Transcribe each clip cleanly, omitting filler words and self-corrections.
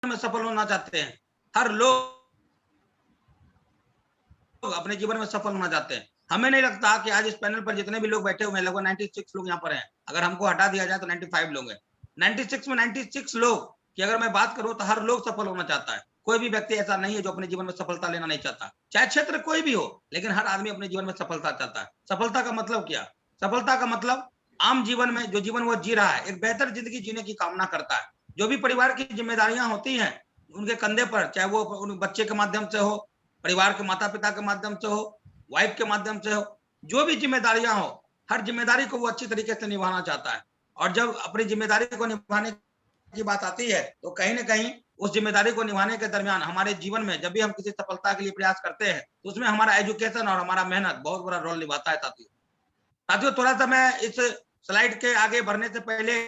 में सफल होना चाहते हैं, हर लोग अपने जीवन में सफल होना चाहते हैं। हमें नहीं लगता कि आज इस पैनल पर जितने भी लोग बैठे हुए हैं, लगभग 96 लोग यहाँ पर हैं, अगर हमको हटा दिया जाए तो 95 लोग हैं। 96 में 96 लोग की अगर मैं बात करूं तो हर लोग सफल होना चाहता है। कोई भी व्यक्ति ऐसा नहीं है जो अपने जीवन में सफलता लेना नहीं चाहता, चाहे क्षेत्र कोई भी हो, लेकिन हर आदमी अपने जीवन में सफलता चाहता है। सफलता का मतलब क्या? सफलता का मतलब आम जीवन में जो जीवन वो जी रहा है, एक बेहतर जिंदगी जीने की कामना करता है। जो भी परिवार की जिम्मेदारियां होती हैं उनके कंधे पर, चाहे वो उन बच्चे के माध्यम से हो, परिवार के माता पिता के माध्यम से हो, वाइफ के माध्यम से हो, जो भी जिम्मेदारियां हो, हर जिम्मेदारी को वो अच्छी तरीके से निभाना चाहता है। और जब अपनी जिम्मेदारी को निभाने की बात आती है तो कहीं ना कहीं उस जिम्मेदारी को निभाने के दरमियान हमारे जीवन में जब भी हम किसी सफलता के लिए प्रयास करते हैं तो उसमें हमारा एजुकेशन और हमारा मेहनत बहुत बड़ा रोल निभाता है। साथियों साथियों थोड़ा सा मैं इस स्लाइड के आगे बढ़ने से पहले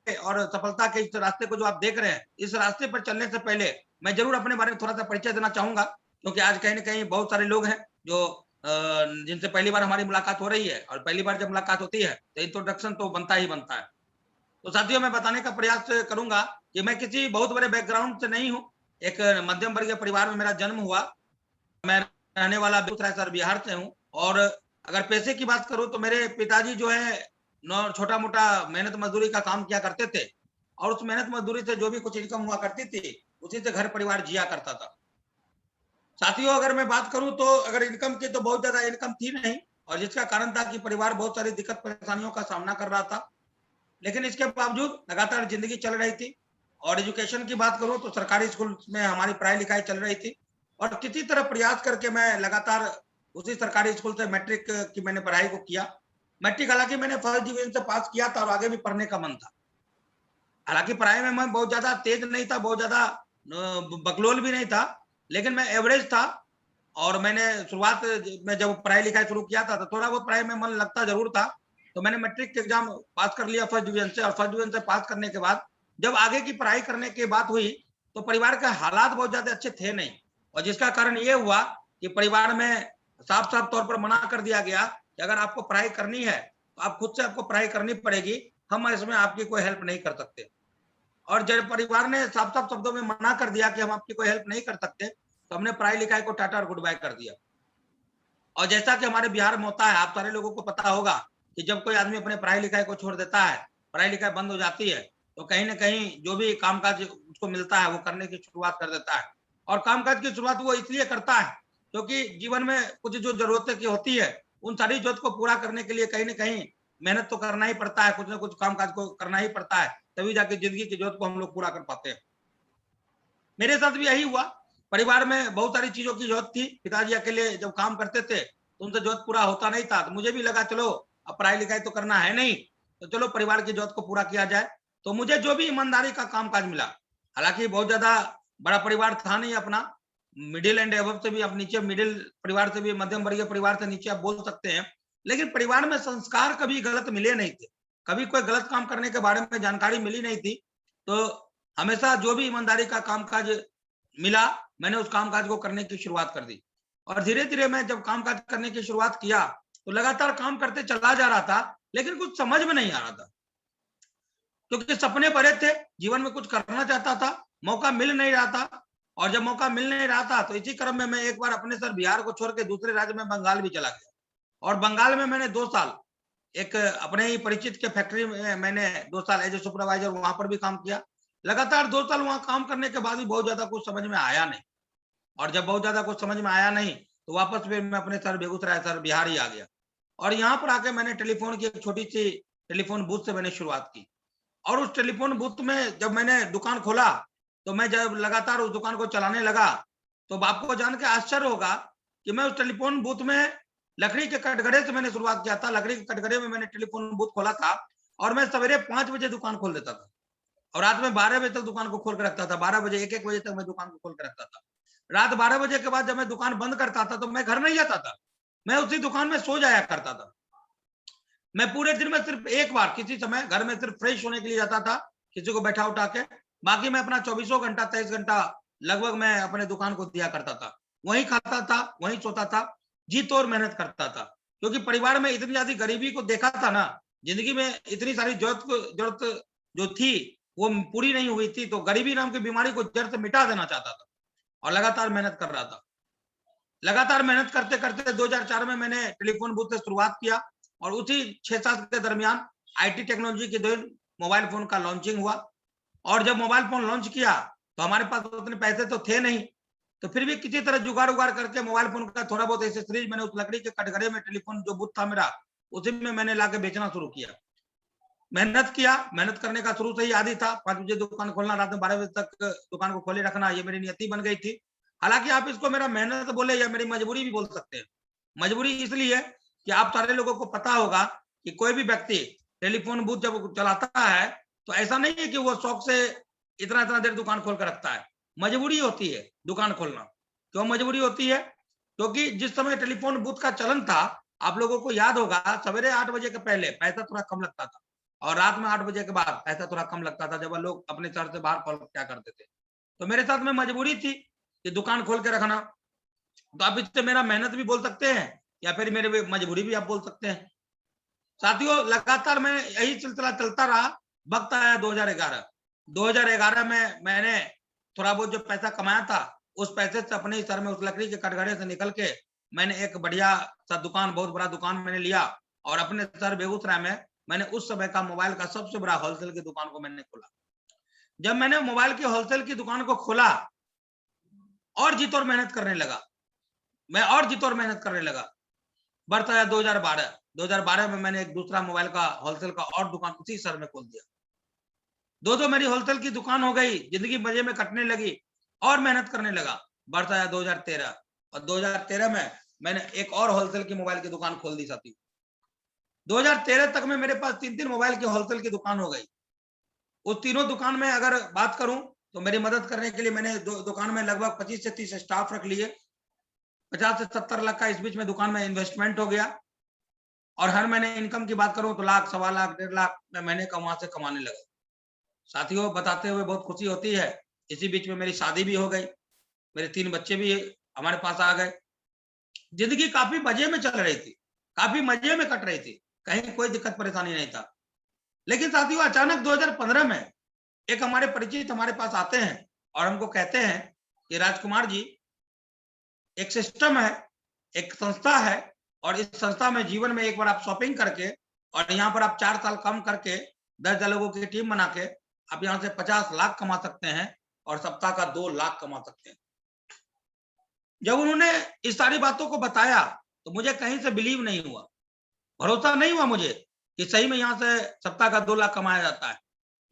और सफलता के इस रास्ते को जो आप देख रहे हैं, इस रास्ते पर चलने से पहले मैं जरूर अपने बारे में थोड़ा सा परिचय देना चाहूंगा, क्योंकि आज कहीं ना कहीं बहुत सारे लोग हैं जो जिनसे पहली बार हमारी मुलाकात हो रही है, और पहली बार जब मुलाकात होती है तो इंट्रोडक्शन तो बनता ही बनता है। तो साथियों मैं बताने का प्रयास करूंगा कि मैं किसी बहुत बड़े बैकग्राउंड से नहीं हूँ। एक मध्यम वर्गीय परिवार में मेरा जन्म हुआ। मैं रहने वाला बेगूसराय सर बिहार से हूँ। और अगर पैसे की बात करूं तो मेरे पिताजी जो है छोटा मोटा मेहनत मजदूरी का काम किया करते थे, और उस मेहनत मजदूरी से जो भी कुछ इनकम हुआ करती थी उसी से घर परिवार जिया करता था। साथियों अगर मैं बात करूं तो अगर इनकम की तो बहुत ज्यादा इनकम थी नहीं, और जिसका कारण था कि परिवार बहुत सारी दिक्कत परेशानियों का सामना कर रहा था, लेकिन इसके बावजूद लगातार जिंदगी चल रही थी। और एजुकेशन की बात करूं तो सरकारी स्कूल में हमारी पढ़ाई लिखाई चल रही थी, और किसी तरह प्रयास करके मैं लगातार उसी सरकारी स्कूल से मैट्रिक की मैंने पढ़ाई को किया। मैट्रिक हालांकि मैंने फर्स्ट डिवीजन से पास किया था और आगे भी पढ़ने का मन था। हालांकि पढ़ाई में मैं बहुत ज्यादा तेज नहीं था, बहुत ज्यादा बकलोल भी नहीं था, लेकिन मैं एवरेज था। और मैंने शुरुआत में जब पढ़ाई लिखाई शुरू किया था तो थोड़ा बहुत पढ़ाई में मन लगता जरूर था। तो मैंने मैट्रिक के एग्जाम पास कर लिया फर्स्ट डिवीजन से, और फर्स्ट डिवीजन से पास करने के बाद जब आगे की पढ़ाई करने की बात हुई तो परिवार के हालात बहुत ज्यादा अच्छे थे नहीं, और जिसका कारण ये हुआ कि परिवार में साफ साफ तौर पर मना कर दिया गया कि अगर आपको पढ़ाई करनी है तो आप खुद से आपको पढ़ाई करनी पड़ेगी, हम इसमें आपकी कोई हेल्प नहीं कर सकते। और जब परिवार ने साफ साफ शब्दों में मना कर दिया कि हम आपकी कोई हेल्प नहीं कर सकते, तो हमने पढ़ाई लिखाई को टाटा और गुड बाय कर दिया। और जैसा कि हमारे बिहार में होता है, आप सारे लोगों को पता होगा कि जब कोई आदमी अपने पढ़ाई लिखाई को छोड़ देता है, पढ़ाई लिखाई बंद हो जाती है, तो कहीं ना कहीं जो भी कामकाज उसको मिलता है वो करने की शुरुआत कर देता है। और कामकाज की शुरुआत वो इसलिए करता है क्योंकि जीवन में कुछ जो जरूरतें की होती है उन सारी जरूरत को पूरा करने के लिए कहीं ना कहीं मेहनत तो करना ही पड़ता है, कुछ ना कुछ कामकाज को करना ही पड़ता है, तभी जाके जिंदगी की जरूरत को हम लोग पूरा कर पाते हैं। मेरे साथ भी यही हुआ। परिवार में बहुत सारी चीजों की जरूरत थी, पिताजी अकेले जब काम करते थे तो उनसे जरूरत पूरा होता नहीं था, तो मुझे भी लगा चलो अब पढ़ाई लिखाई तो करना है नहीं, तो चलो परिवार की जरूरत को पूरा किया जाए। तो मुझे जो भी ईमानदारी का काम काज मिला, हालांकि बहुत ज्यादा बड़ा परिवार था नहीं अपना, मिडिल एंड एबव से भी आप नीचे, मिडिल परिवार से भी, मध्यम वर्गीय परिवार से नीचे आप बोल सकते हैं, लेकिन परिवार में संस्कार कभी गलत मिले नहीं थे, कभी कोई गलत काम करने के बारे में जानकारी मिली नहीं थी। तो हमेशा जो भी ईमानदारी का कामकाज मिला, मैंने उस कामकाज को करने की शुरुआत कर दी। और धीरे धीरे मैं जब कामकाज करने की शुरुआत किया तो लगातार काम करते चला जा रहा था, लेकिन कुछ समझ में नहीं आ रहा था, क्योंकि सपने बड़े थे, जीवन में कुछ करना चाहता था, मौका मिल नहीं रहा था। और जब मौका मिल नहीं रहा था तो इसी क्रम में मैं एक बार अपने सर बिहार को छोड़ के दूसरे राज्य में बंगाल भी चला गया, और बंगाल में मैंने 2 साल एक अपने ही परिचित के फैक्ट्री में मैंने 2 साल एज ए सुपरवाइजर वहां पर भी काम किया। लगातार 2 साल वहां काम करने के बाद भी बहुत ज्यादा कुछ समझ में आया नहीं, और जब बहुत ज्यादा कुछ समझ में आया नहीं तो वापस फिर मैं अपने सर बेगूसराय सर बिहार ही आ गया। और यहाँ पर आके मैंने टेलीफोन की एक छोटी सी टेलीफोन बूथ से मैंने शुरुआत की। और उस टेलीफोन बूथ में जब मैंने दुकान खोला तो मैं जब लगातार उस दुकान को चलाने लगा तो आपको जान के आश्चर्य होगा कि मैं उस टेलीफोन बूथ में लकड़ी के कटघरे से मैंने शुरुआत किया था। लकड़ी के कटघरे में मैंने टेलीफोन बूथ खोला था, और मैं सवेरे 5 बजे दुकान खोल देता था और रात में 12 बजे तक दुकान को खोल कर रखता था। 12 बजे 1-1 बजे तक मैं दुकान को खोल कर रखता था। रात 12 बजे के बाद जब मैं दुकान बंद करता था तो मैं घर नहीं जाता था, मैं उसी दुकान में सो जाया करता था। मैं पूरे दिन में सिर्फ एक बार किसी समय घर में सिर्फ फ्रेश होने के लिए जाता था, किसी को बैठा उठा के, बाकी मैं अपना 24 घंटा 23 घंटा लगभग मैं अपने दुकान को दिया करता था। वहीं खाता था, वहीं सोता था, जी तोड़ मेहनत करता था, क्योंकि परिवार में इतनी ज्यादा गरीबी को देखा था ना, जिंदगी में इतनी सारी जरूरत जो थी वो पूरी नहीं हुई थी, तो गरीबी नाम की बीमारी को जड़ से मिटा देना चाहता था और लगातार मेहनत कर रहा था। लगातार मेहनत करते करते 2004 में मैंने टेलीफोन बूथ से शुरुआत किया और उसी 6-7 के दरमियान आईटी टेक्नोलॉजी के दिन मोबाइल फोन का लॉन्चिंग हुआ। और जब मोबाइल फोन लॉन्च किया तो हमारे पास उतने पैसे तो थे नहीं, तो फिर भी किसी तरह जुगाड़ उगाड़ करके मोबाइल फोन का थोड़ा बहुत एसेसरीज मैंने उस लकड़ी के कटघरे में टेलीफोन जो बूथ था मेरा उसी में मैंने लाके बेचना शुरू किया। मेहनत किया, मेहनत करने का शुरू से ही आदी था। 5 बजे दुकान खोलना, रात में 12 बजे तक दुकान को खोले रखना, ये मेरी नियति बन गई थी। हालांकि आप इसको मेरा मेहनत बोले या मेरी मजबूरी भी बोल सकते हैं। मजबूरी इसलिए कि आप सारे लोगों को पता होगा कि कोई भी व्यक्ति टेलीफोन बूथ जब चलाता है तो ऐसा नहीं है कि वो शौक से इतना इतना देर दुकान खोल कर रखता है। मजबूरी होती है दुकान खोलना। क्यों मजबूरी होती है? क्योंकि जिस समय टेलीफोन बूथ का चलन था, आप लोगों को याद होगा, सवेरे 8 बजे के पहले पैसा थोड़ा कम लगता था और रात में 8 बजे के बाद पैसा थोड़ा कम लगता था, जब लोग अपने शहर से बाहर कॉल क्या करते थे। तो मेरे साथ में मजबूरी थी कि दुकान खोल के रखना। तो आप इससे मेरा मेहनत भी बोल सकते हैं या फिर मेरी मजबूरी भी आप बोल सकते हैं। साथियों, लगातार मैं यही सिलसिला चलता रहा। वक्त आया 2011 में मैंने थोड़ा बहुत जो पैसा कमाया था उस पैसे से अपने सर में उस लकड़ी के कटघरे से निकल के मैंने एक बढ़िया सा दुकान, बहुत बड़ा दुकान मैंने लिया और अपने शहर बेगूसराय में मैंने उस समय का मोबाइल का सबसे बड़ा होलसेल की दुकान को मैंने खोला। जब मैंने मोबाइल की होलसेल की दुकान को खोला और जी तौर मेहनत करने लगा, मैं और जी तौर मेहनत करने लगा। बढ़ता है 2012 में मैंने एक दूसरा मोबाइल का होलसेल का और दुकान उसी शहर में खोल दिया। दो मेरी होलसेल की दुकान हो गई, जिंदगी मजे में कटने लगी और मेहनत करने लगा। बढ़ता है 2013 और 2013 में मैंने एक और होलसेल की मोबाइल की दुकान खोल दी साथी। 2013 तक में मेरे पास 3 मोबाइल की होलसेल की दुकान हो गई। उस तीनों दुकान में अगर बात करूं तो मेरी मदद करने के लिए मैंने दुकान में लगभग 25 से 30 स्टाफ रख लिए। 50 से 70 लाख का इस बीच में दुकान में इन्वेस्टमेंट हो गया और हर महीने इनकम की बात करूं तो लाख, 1.25 लाख, 1.5 लाख मैं महीने का वहां से कमाने लगा। साथियों, बताते हुए बहुत खुशी होती है, इसी बीच में मेरी शादी भी हो गई, मेरे 3 बच्चे भी हमारे पास आ गए। जिंदगी काफी मजे में चल रही थी, काफी मजे में कट रही थी, कहीं कोई दिक्कत परेशानी नहीं था। लेकिन साथियों, अचानक 2015 में एक हमारे परिचित हमारे पास आते हैं और हमको कहते हैं कि राजकुमार जी, एक सिस्टम है, एक संस्था है और इस संस्था में जीवन में एक बार आप शॉपिंग करके और यहाँ पर आप 4 साल कम करके 10 लोगों की टीम बना के आप यहाँ से 50 लाख कमा सकते हैं और सप्ताह का 2 लाख कमा सकते हैं। जब उन्होंने इस सारी बातों को बताया तो मुझे कहीं से बिलीव नहीं हुआ, भरोसा नहीं हुआ मुझे कि सही में यहाँ से सप्ताह का 2 लाख कमाया जाता है।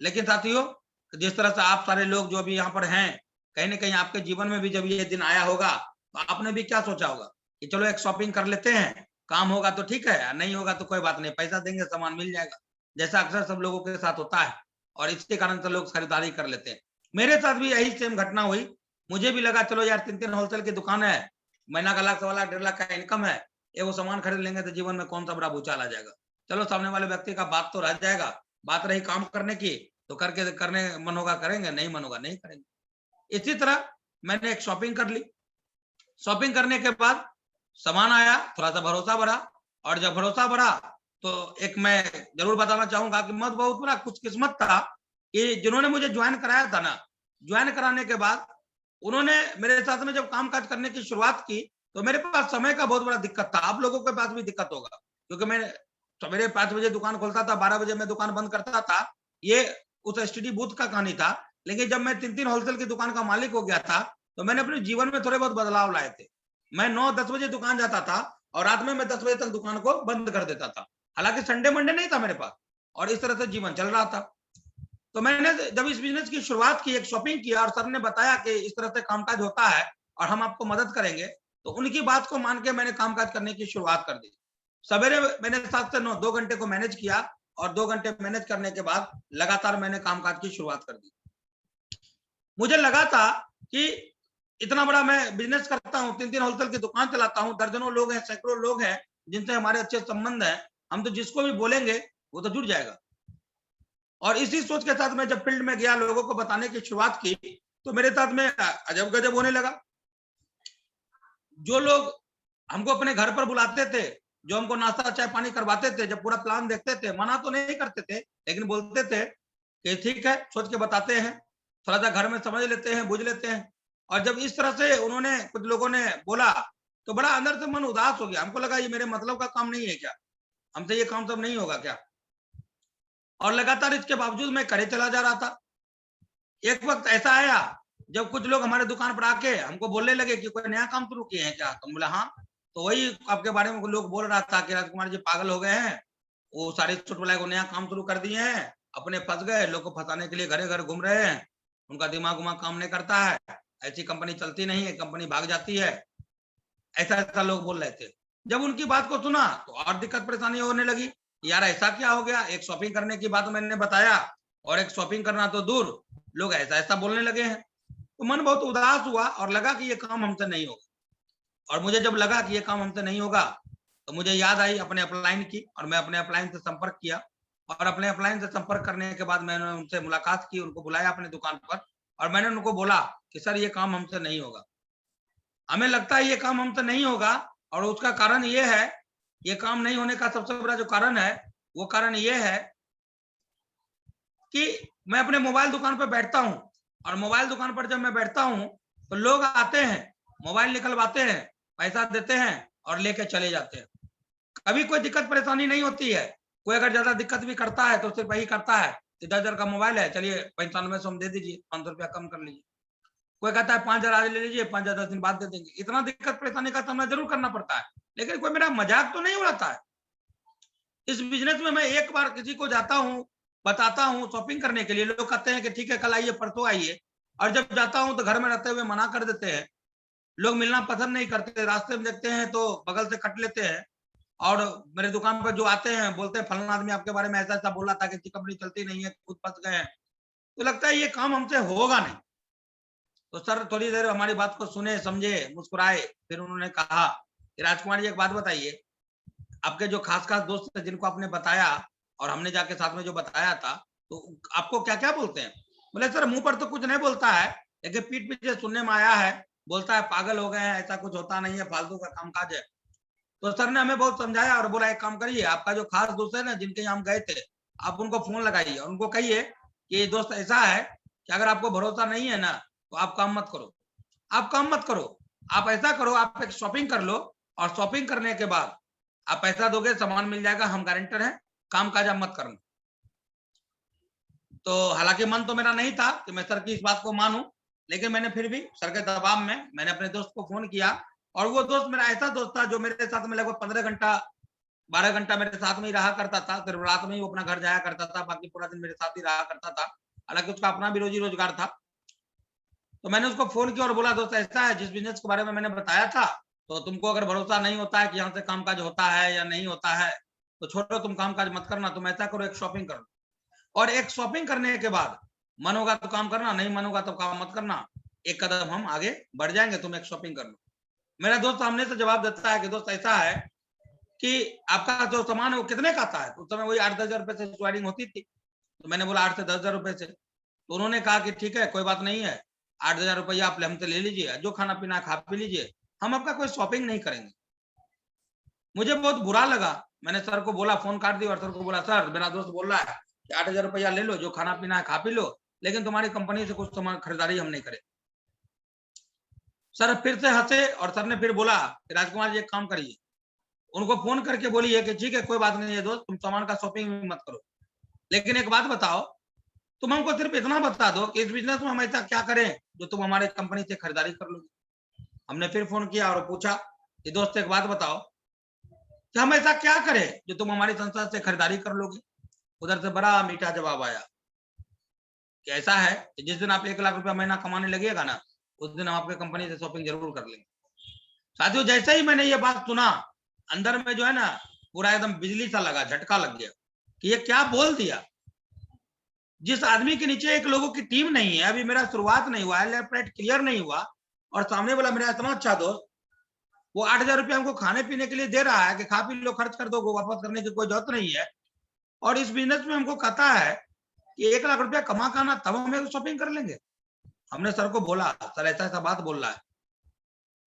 लेकिन साथियों, जिस तरह से आप सारे लोग जो अभी यहाँ पर हैं, कहीं ना कहीं आपके जीवन में भी जब ये दिन आया होगा तो आपने भी क्या सोचा होगा कि चलो एक शॉपिंग कर लेते हैं, काम होगा तो ठीक है, नहीं होगा तो कोई बात नहीं, पैसा देंगे सामान मिल जाएगा, जैसा अक्सर सब लोगों के साथ होता है और इसके कारण से लोग खरीदारी कर लेते हैं। मेरे साथ भी यही सेम घटना हुई। मुझे भी लगा चलो यार 3 होलसेल की दुकान है, महीना का लाख, 1.25 लाख, 1.5 लाख का इनकम है, ये वो सामान खरीद लेंगे तो जीवन में कौन सा बड़ा भूचाल आ जाएगा। चलो सामने वाले व्यक्ति का बात तो रह जाएगा, बात रही काम करने की तो करने मन होगा करेंगे, नहीं मन होगा नहीं करेंगे। इसी तरह मैंने एक शॉपिंग कर ली। शॉपिंग करने के बाद सामान आया, थोड़ा सा भरोसा बढ़ा और जब भरोसा बढ़ा तो एक मैं जरूर बताना चाहूंगा कि मत बहुत बड़ा कुछ किस्मत था कि जिन्होंने मुझे ज्वाइन कराया था ना, ज्वाइन कराने के बाद उन्होंने मेरे साथ में जब काम काज करने की शुरुआत की तो मेरे पास समय का बहुत बड़ा दिक्कत था। आप लोगों के पास भी दिक्कत होगा क्योंकि मैं सवेरे 5 बजे दुकान खोलता था, 12 बजे मैं दुकान बंद करता था। ये उस एसटीडी बूथ का कहानी था। लेकिन जब मैं 3 होलसेल की दुकान का मालिक हो गया था तो मैंने अपने जीवन में थोड़े बहुत बदलाव लाए थे। मैं 9-10 बजे दुकान जाता था और रात में मैं 10 बजे तक दुकान को बंद कर देता था। हालांकि संडे मंडे नहीं था मेरे पास और इस तरह से जीवन चल रहा था। तो मैंने जब इस बिजनेस की शुरुआत की, एक शॉपिंग किया और सर ने बताया कि इस तरह से कामकाज होता है और हम आपको मदद करेंगे, तो उनकी बात को मान के मैंने कामकाज करने की शुरुआत कर दी। सवेरे मैंने 7 से 9 2 घंटे को मैनेज किया और 2 घंटे मैनेज करने के बाद लगातार मैंने कामकाज की शुरुआत कर दी। मुझे लगा था कि इतना बड़ा मैं बिजनेस करता हूँ, 3 होलसेल की दुकान चलाता हूँ, दर्जनों लोग हैं, सैकड़ों लोग हैं जिनसे हमारे अच्छे संबंध हैं, हम तो जिसको भी बोलेंगे वो तो जुड़ जाएगा। और इसी सोच के साथ मैं जब फील्ड में गया, लोगों को बताने की शुरुआत की तो मेरे साथ में अजब गजब होने लगा। जो लोग हमको अपने घर पर बुलाते थे, जो हमको नाश्ता चाय पानी करवाते थे, जब पूरा प्लान देखते थे, मना तो नहीं करते थे लेकिन बोलते थे कि ठीक है, सोच के बताते हैं, थोड़ा सा घर में समझ लेते हैं, बुझ लेते हैं। और जब इस तरह से उन्होंने, कुछ लोगों ने बोला, तो बड़ा अंदर से मन उदास हो गया। हमको लगा ये मेरे मतलब का काम नहीं है क्या, हमसे ये काम सब नहीं होगा क्या। और लगातार इसके बावजूद मैं करे चला जा रहा था। एक वक्त ऐसा आया जब कुछ लोग हमारे दुकान पर आके हमको बोलने लगे कि कोई नया काम शुरू किए हैं क्या। तो बोला हाँ। तो वही आपके बारे में लोग बोल रहा था कि राजकुमार जी पागल हो गए हैं, वो सारे चुटकुला को नया काम शुरू कर दिए हैं, अपने फंस गए, लोग को फंसाने के लिए घरे घर घूम रहे हैं, उनका दिमाग उमाग काम नहीं करता है, ऐसी कंपनी चलती नहीं है, कंपनी भाग जाती है, ऐसा ऐसा लोग बोल रहे थे। जब उनकी बात को सुना तो और दिक्कत परेशानी होने लगी। यार ऐसा क्या हो गया, एक शॉपिंग करने की बात मैंने बताया और एक शॉपिंग करना तो दूर, लोग ऐसा ऐसा बोलने लगे हैं। तो मन बहुत उदास हुआ और लगा कि ये काम हमसे नहीं होगा। और मुझे जब लगा कि ये काम हमसे नहीं होगा, तो मुझे याद आई अपने अपलाइन की, और मैं अपने अपलाइन से संपर्क किया। और अपने अपलाइन से संपर्क करने के बाद मैंने उनसे मुलाकात की, उनको बुलाया अपनी दुकान पर, और मैंने उनको बोला कि सर ये काम हमसे नहीं होगा, हमें लगता है ये काम हमसे नहीं होगा। और उसका कारण ये है, ये काम नहीं होने का सबसे बड़ा जो कारण है, वो कारण ये है कि मैं अपने मोबाइल दुकान पर बैठता हूँ, और मोबाइल दुकान पर जब मैं बैठता हूँ तो लोग आते हैं, मोबाइल निकलवाते हैं, पैसा देते हैं और लेके चले जाते हैं। कभी कोई दिक्कत परेशानी नहीं होती है। कोई अगर ज्यादा दिक्कत भी करता है तो सिर्फ वही करता है कि 10,000 का मोबाइल है, चलिए 9500 हम दे दीजिए, 500 रुपया कम कर लीजिए। कोई कहता है 5,000 आज ले लीजिए, 5,000 10 दिन बाद दे देंगे। इतना दिक्कत परेशानी का सामना जरूर करना पड़ता है, लेकिन कोई मेरा मजाक तो नहीं उड़ाता है। इस बिजनेस में मैं एक बार किसी को जाता हूँ, बताता हूँ शॉपिंग करने के लिए, लोग कहते हैं कि ठीक है कल आइए, परसों आइए, और जब जाता हूँ तो घर में रहते हुए मना कर देते हैं। लोग मिलना पसंद नहीं करते, रास्ते में देखते हैं तो बगल से कट लेते हैं। और मेरे दुकान पर जो आते हैं बोलते हैं फलाना आदमी आपके बारे में ऐसा ऐसा बोला था कि कंपनी चलती नहीं है, खुद फंस गए हैं। तो लगता है ये काम हमसे होगा नहीं। तो सर थोड़ी देर हमारी बात को सुने, समझे, मुस्कुराए, फिर उन्होंने कहा कि राजकुमार जी एक बात बताइए, आपके जो खास खास दोस्त थे जिनको आपने बताया और हमने जाके साथ में जो बताया था, तो आपको क्या क्या बोलते हैं। बोले सर मुंह पर तो कुछ नहीं बोलता है, लेकिन पीठ पीछे सुनने में आया है, बोलता है पागल हो गए हैं, ऐसा कुछ होता नहीं है, फालतू का कामकाज है। तो सर ने हमें बहुत समझाया और बोला एक काम करिए, आपका जो खास दोस्त है ना जिनके यहाँ हम गए थे, आप उनको फोन लगाइए और उनको कहिए कि ये दोस्त ऐसा है कि अगर आपको भरोसा नहीं है ना तो आप काम मत करो, आप काम मत करो, आप ऐसा करो, आप एक शॉपिंग कर लो, और शॉपिंग करने के बाद आप पैसा दोगे, सामान मिल जाएगा, हम गारंटर हैं, काम काज आप मत करना। तो हालांकि मन तो मेरा नहीं था कि मैं सर की इस बात को मानूं, लेकिन मैंने फिर भी सर के दबाव में मैंने अपने दोस्त को फोन किया। और वो दोस्त मेरा ऐसा दोस्त था जो मेरे साथ में लगभग 15 घंटा 12 घंटा मेरे साथ में ही रहा करता था, सिर्फ रात में ही वो अपना घर जाया करता था, बाकी पूरा दिन मेरे साथ ही रहा करता था। हालांकि उसका अपना भी रोजी रोजगार था। तो मैंने उसको फोन किया और बोला दोस्त ऐसा है, जिस बिजनेस के बारे में मैंने बताया था, तो तुमको अगर भरोसा नहीं होता है कि यहाँ से कामकाज होता है या नहीं होता है, तो छोड़ो, तुम कामकाज मत करना, तुम ऐसा करो एक शॉपिंग करो, और एक शॉपिंग करने के बाद मन होगा तो काम करना, नहीं मन होगा तो काम मत करना, एक कदम हम आगे बढ़ जाएंगे, तुम एक शॉपिंग कर लो। मेरा दोस्त सामने से जवाब देता है कि दोस्त ऐसा है कि आपका जो सामान है वो कितने का आता है। उस समय वही 8-10 हजार रुपए से स्वेडिंग होती थी। तो मैंने बोला 8 से 10 हजार रुपए से। तो उन्होंने कहा कि ठीक है कोई बात नहीं है, 8,000 रुपया आप हमसे ले लीजिए, जो खाना पीना खा पी लीजिए, हम आपका कोई शॉपिंग नहीं करेंगे। मुझे बहुत बुरा लगा। मैंने सर को बोला, फोन काट दिया और सर को बोला सर मेरा दोस्त बोल रहा है कि 8,000 रुपया ले लो, जो खाना पीना है खा पी लो, लेकिन तुम्हारी कंपनी से कुछ सामान खरीदारी हम नहीं करें। सर फिर से हंसे और सर ने फिर बोला कि राजकुमार जी एक काम करिए, उनको फोन करके बोलिए कि ठीक है कोई बात नहीं है दोस्त, तुम सामान का शॉपिंग मत करो, लेकिन एक बात बताओ, तुम हमको सिर्फ इतना बता दो कि इस बिजनेस में हम ऐसा क्या करें जो तुम हमारे कंपनी से खरीदारी कर लोगे। हमने फिर फोन किया और पूछा कि दोस्त एक बात बताओ कि हम ऐसा क्या करें जो तुम हमारी संस्था से खरीदारी कर लोगे। उधर से बड़ा मीठा जवाब आया कि ऐसा है कि जिस दिन आप 1 लाख रुपया महीना कमाने लगेगा ना, उस दिन हम आपके कंपनी से शॉपिंग जरूर कर लेंगे। साथियों जैसे ही मैंने ये बात सुना, अंदर में जो है ना पूरा एकदम बिजली सा लगा, झटका लग गया कि ये क्या बोल दिया। जिस आदमी के नीचे एक लोगों की टीम नहीं है, अभी मेरा शुरुआत नहीं हुआ है, लेफ्ट क्लियर नहीं हुआ, और सामने वाला मेरा इतना अच्छा दोस्त वो 8,000 रुपया हमको खाने पीने के लिए दे रहा है कि खा पी लो, खर्च कर दो, वापस करने की कोई जरूरत नहीं है, और इस बिजनेस में हमको कहता है कि 1 लाख रुपया कमा के आना तब हम शॉपिंग कर लेंगे। हमने सर को बोला सर ऐसा ऐसा बात बोल रहा है।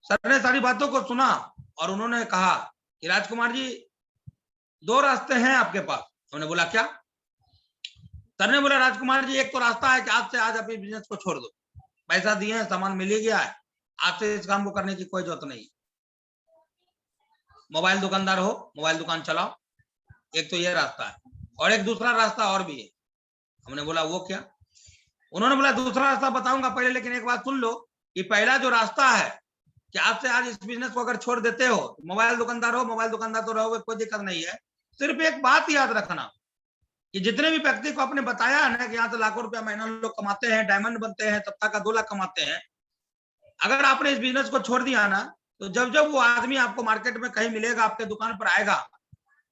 सर ने सारी बातों को सुना और उन्होंने कहा कि राजकुमार जी 2 रास्ते हैं आपके पास। उन्होंने बोला क्या। सर ने बोला राजकुमार जी एक तो रास्ता है कि आज से आज आप इस बिजनेस को छोड़ दो, पैसा दिए हैं, सामान मिल ही गया है, आज से इस काम को करने की कोई जरूरत नहीं, मोबाइल दुकानदार हो, मोबाइल दुकान चलाओ। एक तो ये रास्ता है, और एक दूसरा रास्ता और भी है। हमने बोला वो क्या? उन्होंने बोला दूसरा रास्ता बताऊंगा पहले, लेकिन एक बात सुन लो कि पहला जो रास्ता है कि आज से आज इस बिजनेस को अगर छोड़ देते हो, मोबाइल दुकानदार हो, मोबाइल दुकानदार तो रहोगे, कोई दिक्कत नहीं है। सिर्फ एक बात याद रखना कि जितने भी व्यक्ति को आपने बताया है ना कि यहाँ से लाखों रुपया महीना लोग कमाते हैं, डायमंड बनते हैं, सप्ताह का 2 लाख कमाते हैं, अगर आपने इस बिजनेस को छोड़ दिया ना, तो जब जब वो आदमी आपको मार्केट में कहीं मिलेगा, आपके दुकान पर आएगा,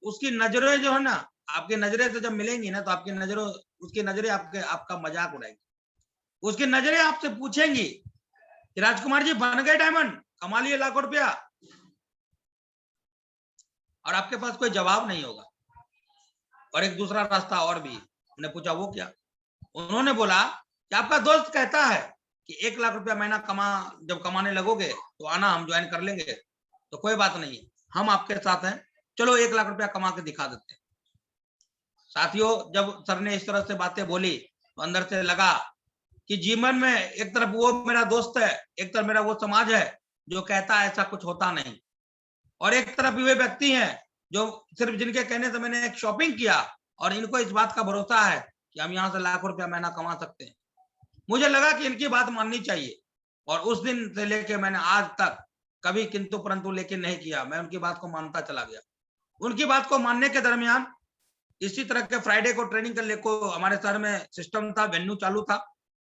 उसकी नजरें जो है ना, आपकी नजरें से जब मिलेंगी ना, तो आपकी नजरों उसकी नजरें आपका मजाक उड़ाएगी। उसकी नजरें आपसे पूछेंगी कि राजकुमार जी बन गए डायमंड, कमा लिए लाखों रुपया, और आपके पास कोई जवाब नहीं होगा। और एक दूसरा रास्ता और भी। हमने पूछा वो क्या? उन्होंने बोला कि आपका दोस्त कहता है कि 1 लाख रुपया महीना जब कमाने लगोगे तो आना, हम ज्वाइन कर लेंगे। तो कोई बात नहीं, हम आपके साथ हैं, चलो 1 लाख रुपया कमा के दिखा देते हैं। साथियों, जब सर ने इस तरह से बातें बोली तो अंदर से लगा कि जीवन में एक तरफ वो मेरा दोस्त है, एक तरफ मेरा वो समाज है जो कहता है ऐसा कुछ होता नहीं, और एक तरफ वे व्यक्ति हैं जो सिर्फ जिनके कहने से मैंने एक शॉपिंग किया और इनको इस बात का भरोसा है कि हम यहाँ से लाखों रुपया महीना कमा सकते हैं। मुझे लगा कि इनकी बात माननी चाहिए, और उस दिन से लेके मैंने आज तक कभी किंतु परंतु लेकिन नहीं किया, मैं उनकी बात को मानता चला गया। उनकी बात को मानने के दरमियान इसी तरह के फ्राइडे को ट्रेनिंग करने को हमारे शहर में सिस्टम था, वेन्यू चालू था,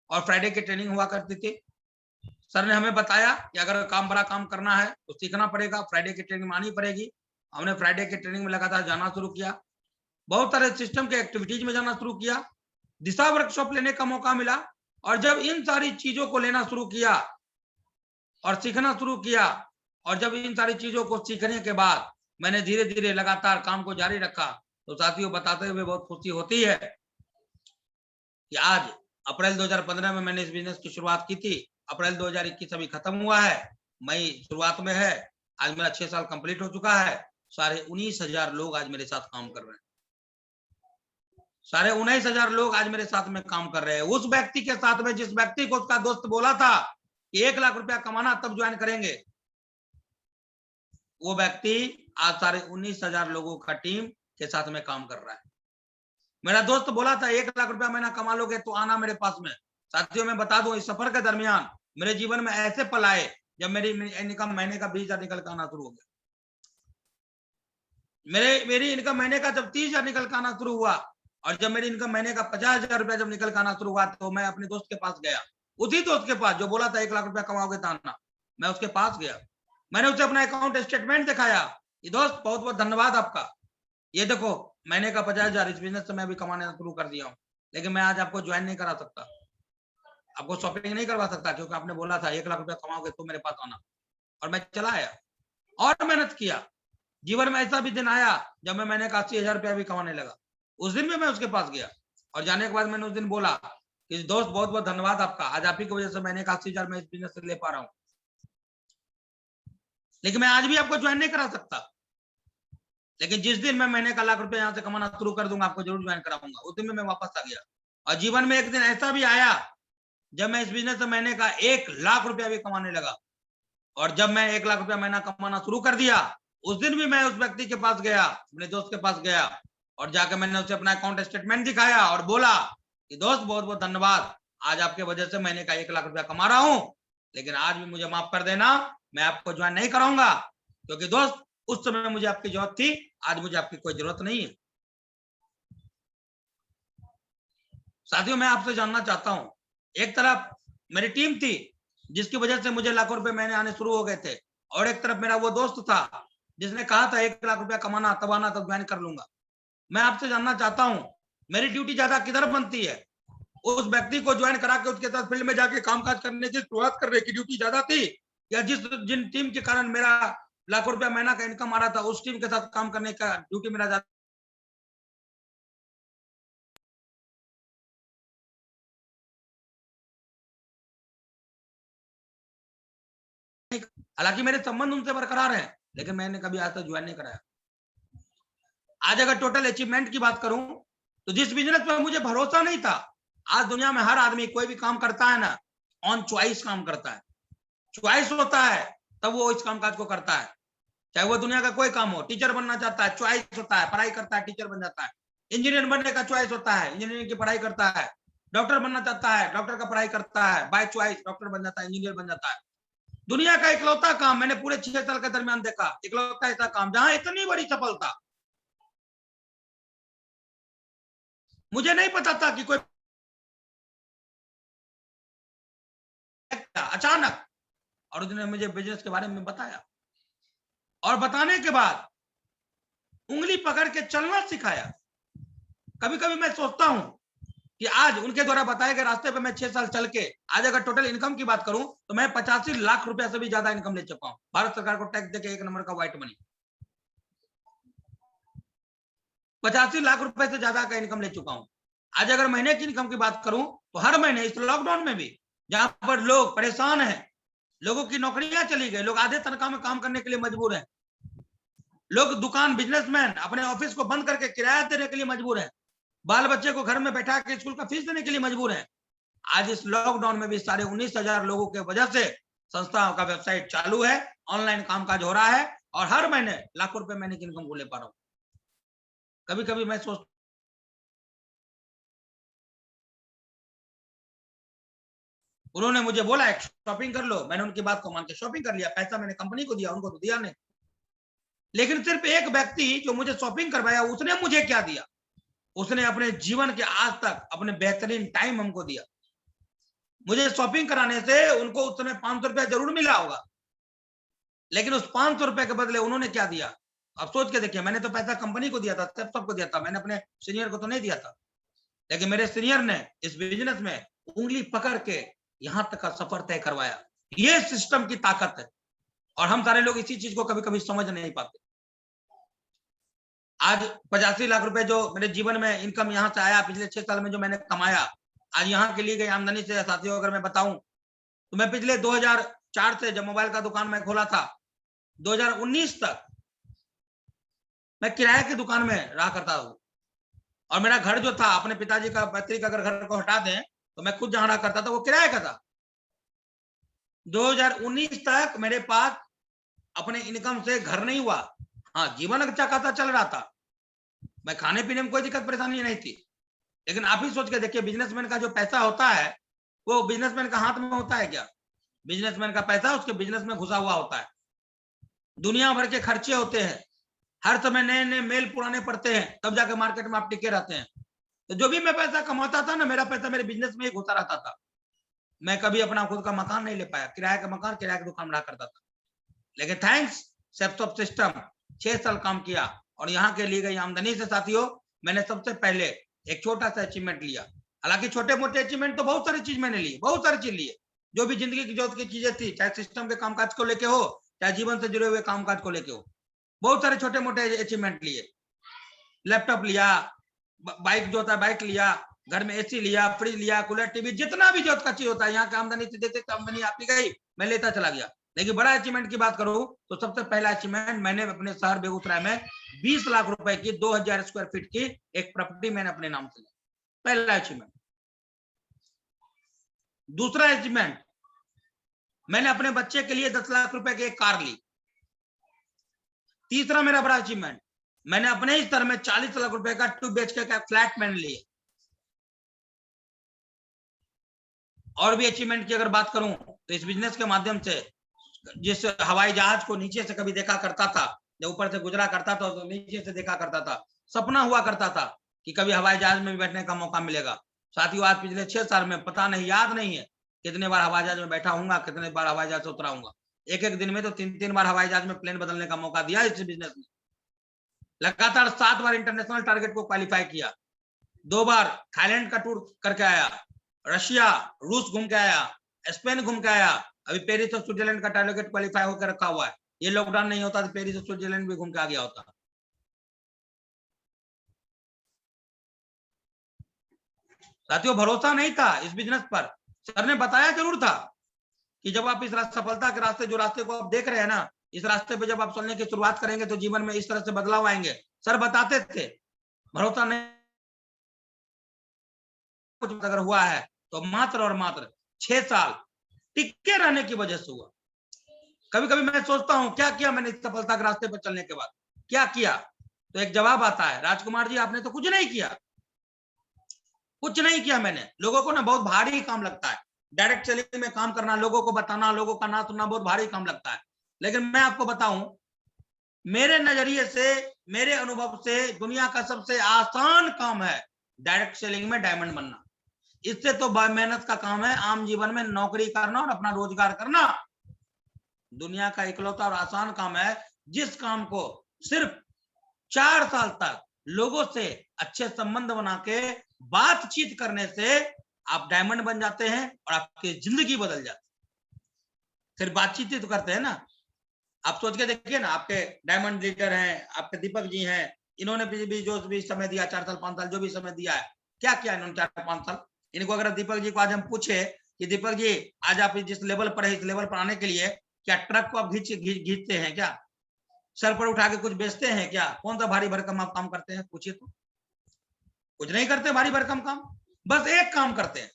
और फ्राइडे की ट्रेनिंग हुआ करती थी। सर ने हमें बताया कि अगर बड़ा काम करना है तो सीखना पड़ेगा, फ्राइडे की ट्रेनिंग मानी पड़ेगी। हमने फ्राइडे की ट्रेनिंग में लगातार जाना शुरू किया, बहुत सारे सिस्टम के एक्टिविटीज में जाना शुरू किया, दिशा वर्कशॉप लेने का मौका मिला, और जब इन सारी चीजों को लेना शुरू किया और सीखना शुरू किया, और जब इन सारी चीजों को सीखने के बाद मैंने धीरे धीरे लगातार काम को जारी रखा, तो साथियों बताते हुए बहुत खुशी होती है कि आज अप्रैल 2015 में मैंने इस बिजनेस की शुरुआत की थी, अप्रैल 2021 अभी खत्म हुआ है, मई शुरुआत में है, आज मेरा 6 साल कंप्लीट हो चुका है। 19,500 लोग आज मेरे साथ काम कर रहे हैं, 19,500 लोग आज मेरे साथ में काम कर रहे हैं। उस व्यक्ति के साथ में जिस व्यक्ति को उसका दोस्त बोला था कि 1 लाख रुपया कमाना तब ज्वाइन करेंगे, वो व्यक्ति आज 19,500 लोगों का टीम के साथ में काम कर रहा है। मेरा दोस्त बोला था 1 लाख रुपया महीना कमा लोगे तो आना मेरे पास में। साथियों, मैं बता दूं, इस सफर के दरमियान मेरे जीवन में ऐसे पल आए जब मेरी इनकम महीने का 20,000 निकल के आना शुरू हो गया। मेरी इनकम महीने का जब 30,000 निकल के आना शुरू हुआ, और जब मेरी इनकम महीने का 50,000 रुपया जब निकल के आना शुरू हुआ, तो मैं अपने दोस्त के पास गया, उसी दोस्त के पास जो बोला था 1 लाख रुपया कमाओगे तो आना। मैं उसके पास गया, मैंने उसे अपना अकाउंट स्टेटमेंट दिखाया कि दोस्त बहुत बहुत धन्यवाद आपका, ये देखो महीने का 50,000 इस बिजनेस से मैं भी कमाने शुरू कर दिया हूँ, लेकिन मैं आज आपको ज्वाइन नहीं करा सकता, आपको शॉपिंग नहीं करवा सकता, क्योंकि आपने बोला था 1 लाख रुपया कमाओगे तो मेरे पास आना। और मैं चला आया और मेहनत किया। जीवन में ऐसा भी दिन आया जब मैं महीने का 80,000 रुपया भी कमाने लगा, उस दिन भी मैं उसके पास गया, और जाने के बाद मैंने उस दिन बोला कि दोस्त बहुत बहुत धन्यवाद आपका, आज आप ही की वजह से महीने का 80,000 मैं इस बिजनेस से ले पा रहा हूँ, लेकिन मैं आज भी आपको ज्वाइन नहीं करा सकता, लेकिन जिस दिन मैं महीने का 1 लाख रुपया यहाँ से कमाना शुरू कर दूंगा आपको जरूर ज्वाइन कराऊंगा। उस दिन में मैं वापस आ गया, और जीवन में एक दिन ऐसा भी आया जब मैं इस बिजनेस से महीने का 1 लाख रुपया भी कमाने लगा, और जब मैं 1 लाख रुपया महीना कमाना शुरू कर दिया, उस दिन भी मैं उस व्यक्ति के पास गया, अपने दोस्त के पास गया, और जाकर मैंने उसे अपना अकाउंट स्टेटमेंट दिखाया और बोला कि दोस्त बहुत बहुत धन्यवाद, आज आपके वजह से महीने का 1 लाख रुपया कमा रहा हूं, लेकिन आज भी मुझे माफ कर देना, मैं आपको ज्वाइन नहीं कराऊंगा, क्योंकि दोस्त उस समय मुझे आपकी जरूरत थी, आज मुझे आपकी कोई जरूरत नहीं है। साथियों, मैं आपसे जानना चाहता हूं, एक तरफ मेरी टीम थी जिसकी वजह से मुझे लाखों रुपए महीने आने शुरू हो गए थे, और एक तरफ मेरा वो दोस्त था जिसने कहा था 1 लाख रुपया कमाना तब आना तब ज्वाइन कर लूंगा। मैं आपसे जानना चाहता हूं, मेरी ड्यूटी ज्यादा किधर बनती है? उस व्यक्ति को ज्वाइन करा के उसके साथ फील्ड में जाके कामकाज करने की शुरुआत करने की ड्यूटी ज्यादा थी, या जिन टीम के कारण मेरा लाखों रुपया महीना का इनकम आ रहा था उस टीम के साथ काम करने का ड्यूटी मेरा ज्यादा? हालांकि मेरे संबंध उनसे बरकरार है, लेकिन मैंने कभी आज तक ज्वाइन नहीं कराया। आज अगर टोटल अचीवमेंट की बात करूं तो जिस बिजनेस पर मुझे भरोसा नहीं था, आज दुनिया में हर आदमी कोई भी काम करता है ना, ऑन चॉइस काम करता है। चॉइस होता है तब वो इस कामकाज को करता है, चाहे वो दुनिया का कोई काम हो। टीचर बनना चाहता है, चॉइस होता है, पढ़ाई करता है, टीचर बन जाता है। इंजीनियर बनने का चॉइस होता है, इंजीनियरिंग की पढ़ाई करता है। डॉक्टर बनना चाहता है, डॉक्टर का पढ़ाई करता है, बाय चॉइस डॉक्टर बन जाता है, इंजीनियर बन जाता है। दुनिया का इकलौता काम मैंने पूरे 6 साल के दरमियान देखा, इकलौता ऐसा काम जहां इतनी बड़ी सफलता, मुझे नहीं पता था कि कोई अचानक, और उसने मुझे बिजनेस के बारे में बताया, और बताने के बाद उंगली पकड़ के चलना सिखाया। कभी कभी मैं सोचता हूं कि आज उनके द्वारा बताए गए रास्ते पे मैं 6 साल चल के आज अगर टोटल इनकम की बात करूं तो मैं 85 लाख रुपया से भी ज्यादा इनकम ले चुका हूं, भारत सरकार को टैक्स देके 1 नंबर का व्हाइट मनी। 85 लाख रुपए से ज्यादा का इनकम ले चुका हूं। आज अगर महीने की इनकम की बात करूं तो हर महीने इस लॉकडाउन में भी, जहां पर लोग परेशान हैं, लोगों की नौकरियां चली गई, लोग आधे तनख्वाह में काम करने के लिए मजबूर हैं, लोग दुकान बिजनेसमैन अपने ऑफिस को बंद करके किराया देने के लिए मजबूर है, बाल बच्चे को घर में बैठा के स्कूल का फीस देने के लिए मजबूर है। आज इस लॉकडाउन में भी 19,500 लोगों के वजह से संस्थाओं का वेबसाइट चालू है, ऑनलाइन कामकाज हो रहा है, और हर महीने लाखों रुपए महीने की इनकम को ले पा रहा हूं। कभी कभी मैं सोच, उन्होंने मुझे बोला एक शॉपिंग कर लो, मैंने उनकी बात को मान के शॉपिंग कर लिया, पैसा मैंने कंपनी को दिया, उनको तो दिया नहीं। लेकिन सिर्फ एक व्यक्ति जो मुझे शॉपिंग करवाया, उसने मुझे क्या दिया? उसने अपने जीवन के आज तक अपने बेहतरीन टाइम हमको दिया। मुझे शॉपिंग कराने से उनको उस समय 500 रुपया जरूर मिला होगा, लेकिन उस 500 रुपए के बदले उन्होंने क्या दिया? अब सोच के देखिए, मैंने तो पैसा कंपनी को दिया था, सबको दिया था, मैंने अपने सीनियर को तो नहीं दिया था। लेकिन मेरे सीनियर ने इस बिजनेस में उंगली पकड़ के यहां तक का सफर तय करवाया। ये सिस्टम की ताकत है, और हम सारे लोग इसी चीज को कभी कभी समझ नहीं पाते। आज 85 लाख रुपए जो मेरे जीवन में इनकम यहां से आया, पिछले 6 साल में जो मैंने कमाया, आज यहाँ के लिए गई आमदनी से साथियों अगर मैं बताऊं तो मैं पिछले 2004 से जब मोबाइल का दुकान मैं खोला था, 2019 तक मैं किराए की दुकान में रहा करता हूँ, और मेरा घर जो था, अपने पिताजी का पैतृक अगर घर को हटा दें तो मैं खुद जहां रहा करता था वो किराए का था। 2019 तक मेरे पास अपने इनकम से घर नहीं हुआ। हाँ, जीवन अच्छा खासा चल रहा था, मैं खाने पीने में कोई दिक्कत परेशानी नहीं थी। लेकिन आप ही सोच के देखिए, बिजनेसमैन का जो पैसा होता है वो बिजनेसमैन का हाथ में होता है क्या? बिजनेसमैन का पैसा उसके बिजनेस में घुसा हुआ होता है। दुनिया भर के खर्चे होते हैं, हर समय नए नए मेल पुराने पड़ते हैं, तब जाके मार्केट में आप टिके रहते हैं। तो जो भी मैं पैसा कमाता था ना, मेरा पैसा मेरे बिजनेस में ही घुसा रहता था। मैं कभी अपना खुद का मकान नहीं ले पाया, किराए का मकान, किराए की दुकान रहा करता था। लेकिन थैंक्स सेफ्टॉप सिस्टम, 6 साल काम किया, और यहाँ के लिए गई आमदनी से साथियों मैंने सबसे पहले एक छोटा सा अचीवमेंट लिया। हालांकि छोटे मोटे अचीवमेंट तो बहुत सारी चीज मैंने ली, बहुत सारी चीज लिए, जो भी जिंदगी की जरूरत की चीजें थी, चाहे सिस्टम के कामकाज को लेके हो, चाहे जीवन से जुड़े हुए कामकाज को लेके हो, बहुत सारे छोटे मोटे अचीवमेंट लिए। लैपटॉप लिया, बाइक जो होता है बाइक लिया, घर में एसी लिया, फ्रिज लिया, कूलर, टीवी, जितना भी जरूरत का चीज होता है, यहाँ की आमदनी से देते आमदनी आती गई, मैं लेता चला गया। लेकिन बड़ा अचीवमेंट की बात करूं तो सबसे पहला अचीवमेंट, मैंने अपने शहर बेगूसराय में 20 लाख रुपए की 2000 स्क्वायर फीट की एक प्रॉपर्टी मैंने अपने नाम से ली, पहला अचीवमेंट। दूसरा अचीवमेंट, मैंने अपने बच्चे के लिए 10 लाख रुपए की एक कार ली। तीसरा मेरा बड़ा अचीवमेंट, मैंने अपने ही स्तर में 40 लाख रुपए का 2 BHK का फ्लैट मैंने लिए। और भी अचीवमेंट की अगर बात करूं तो इस बिजनेस के माध्यम से जिस हवाई जहाज को नीचे से कभी देखा करता था, जब ऊपर से गुजरा करता था तो नीचे से देखा करता था, सपना हुआ करता था कि कभी हवाई जहाज में भी बैठने का मौका मिलेगा। साथियों आज पिछले 6 साल में पता नहीं, याद नहीं है कितने बार हवाई जहाज में बैठा हूंगा, कितने बार हवाई जहाज से उतरा हूंगा। एक एक दिन में तो 3-3 बार हवाई जहाज में प्लेन बदलने का मौका दिया इस बिजनेस में। लगातार 7 बार इंटरनेशनल टारगेट को क्वालिफाई किया, 2 बार थाईलैंड का टूर करके आया, रशिया रूस घूम के आया, स्पेन घूम के आया, अभी पेरिस और स्विट्जरलैंड का टारगेट क्वालिफाई होकर रखा हुआ है। ये लॉकडाउन नहीं होता तो पेरिस और स्विट्जरलैंड भी घूम के आ गया होता। साथियों भरोसा नहीं था इस बिजनेस पर, सर ने बताया जरूर था कि जब आप इस सफलता के रास्ते, जो रास्ते को आप देख रहे हैं ना, इस रास्ते पे जब आप चलने की शुरुआत करेंगे तो जीवन में इस तरह से बदलाव आएंगे, सर बताते थे। भरोसा नहीं कुछ अगर हुआ है तो मात्र और मात्र 6 साल टिके रहने की वजह से हुआ। कभी कभी मैं सोचता हूं क्या किया मैंने इस सफलता के रास्ते पर चलने के बाद, क्या किया? तो एक जवाब आता है, राजकुमार जी आपने तो कुछ नहीं किया, कुछ नहीं किया मैंने। लोगों को ना बहुत भारी काम लगता है, डायरेक्ट सेलिंग में काम करना, लोगों को बताना, लोगों का ना सुनना बहुत भारी काम लगता है। लेकिन मैं आपको बताऊं, मेरे नजरिए से, मेरे अनुभव से, दुनिया का सबसे आसान काम है डायरेक्ट सेलिंग में डायमंड बनना। इससे तो मेहनत का काम है आम जीवन में नौकरी करना और अपना रोजगार करना। दुनिया का इकलौता और आसान काम है जिस काम को सिर्फ 4 साल तक लोगों से अच्छे संबंध बना के बातचीत करने से आप डायमंड बन जाते हैं और आपकी जिंदगी बदल जाती है। सिर्फ बातचीत ही तो करते हैं ना। आप सोच के देखिए ना, आपके डायमंड लीडर हैं, आपके दीपक जी हैं, इन्होंने भी जो भी समय दिया 4 साल 5 साल जो भी समय दिया है, क्या किया इन्होंने 4-5 साल? इनको अगर दीपक जी को आज हम पूछे कि दीपक जी आज आप जिस लेवल पर है इस लेवल पर आने के लिए क्या ट्रक को आप खींचते हैं क्या? सर पर उठा के कुछ बेचते हैं क्या? कौन सा भारी भरकम आप काम करते हैं? पूछिए तो। कुछ नहीं करते भारी भरकम काम, बस एक काम करते हैं,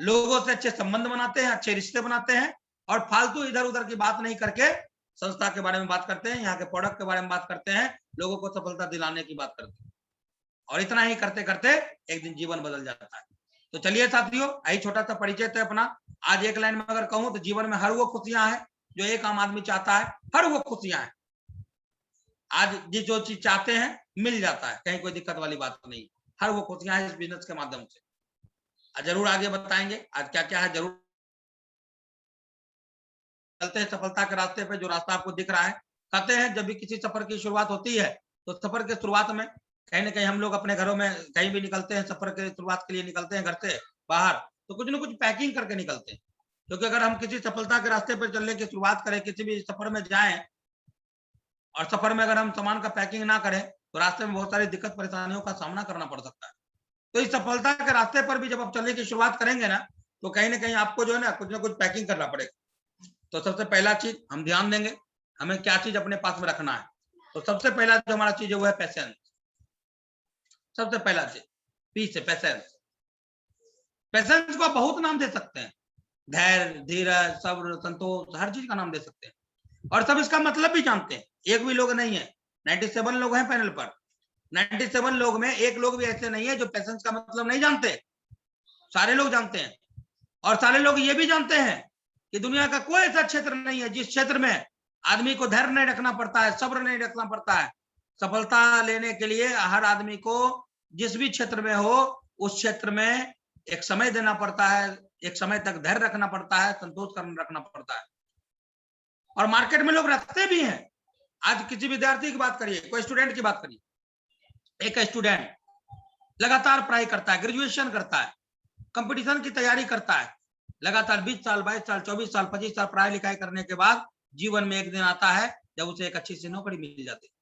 लोगों से अच्छे संबंध बनाते हैं, अच्छे रिश्ते बनाते हैं और फालतू इधर उधर की बात नहीं करके संस्था के बारे में बात करते हैं, यहाँ के प्रोडक्ट के बारे में बात करते हैं, लोगों को सफलता दिलाने की बात करते हैं। और इतना ही करते करते एक दिन जीवन बदल जाता है। तो चलिए साथियों, यही छोटा सा परिचय था अपना। आज एक लाइन में अगर कहूं तो जीवन में हर वो खुशियां हैं जो एक आम आदमी चाहता है, हर वो खुशियां हैं। आज जिस जो चीज चाहते हैं मिल जाता है, कहीं कोई दिक्कत वाली बात नहीं। हर वो खुशियां हैं इस बिजनेस के माध्यम से। जरूर आगे बताएंगे आज क्या क्या है, जरूर चलते हैं सफलता के रास्ते पे, जो रास्ता आपको दिख रहा है। कहते हैं जब भी किसी सफर की शुरुआत होती है तो सफर के शुरुआत में कहीं ना कहीं हम लोग अपने घरों में कहीं भी निकलते हैं, सफर के शुरुआत के लिए निकलते हैं घर से बाहर, तो कुछ ना कुछ पैकिंग करके निकलते हैं। क्योंकि अगर हम किसी सफलता के रास्ते पर चलने की शुरुआत करें, किसी भी सफर में जाएं और सफर में अगर हम सामान का पैकिंग ना करें तो रास्ते में बहुत सारी दिक्कत परेशानियों का सामना करना पड़ सकता है। तो इस सफलता के रास्ते पर भी जब आप चलने की शुरुआत करेंगे ना, तो कहीं ना कहीं आपको जो है ना कुछ पैकिंग करना पड़ेगा। तो सबसे पहला चीज हम ध्यान देंगे, हमें क्या चीज अपने पास में रखना है। तो सबसे पहला जो हमारा चीज है वो है पेशेंस। सबसे पहला चीज पी से पेशेंस। पेशेंस को आप बहुत नाम दे सकते हैं, धैर्य, धीरज, सब्र, संतोष, हर चीज का नाम दे सकते हैं और सब इसका मतलब भी जानते हैं। एक भी लोग नहीं है, 97 लोग हैं पैनल पर, 97 लोग में एक लोग भी ऐसे नहीं है जो पेशेंस का मतलब नहीं जानते। सारे लोग जानते हैं और सारे लोग ये भी जानते हैं कि दुनिया का कोई ऐसा क्षेत्र नहीं है जिस क्षेत्र में आदमी को धैर्य नहीं रखना पड़ता है, सब्र नहीं रखना पड़ता है। सफलता लेने के लिए हर आदमी को जिस भी क्षेत्र में हो उस क्षेत्र में एक समय देना पड़ता है, एक समय तक धैर्य रखना पड़ता है, संतोष रखना पड़ता है। और मार्केट में लोग रखते भी हैं। आज किसी विद्यार्थी की बात करिए, कोई स्टूडेंट की बात करिए, एक स्टूडेंट लगातार पढ़ाई करता है, ग्रेजुएशन करता है, कंपटीशन की तैयारी करता है, लगातार 20 साल 22 साल 24 साल 25 साल पढ़ाई लिखाई करने के बाद जीवन में एक दिन आता है जब उसे एक अच्छी सी नौकरी मिल जाती है।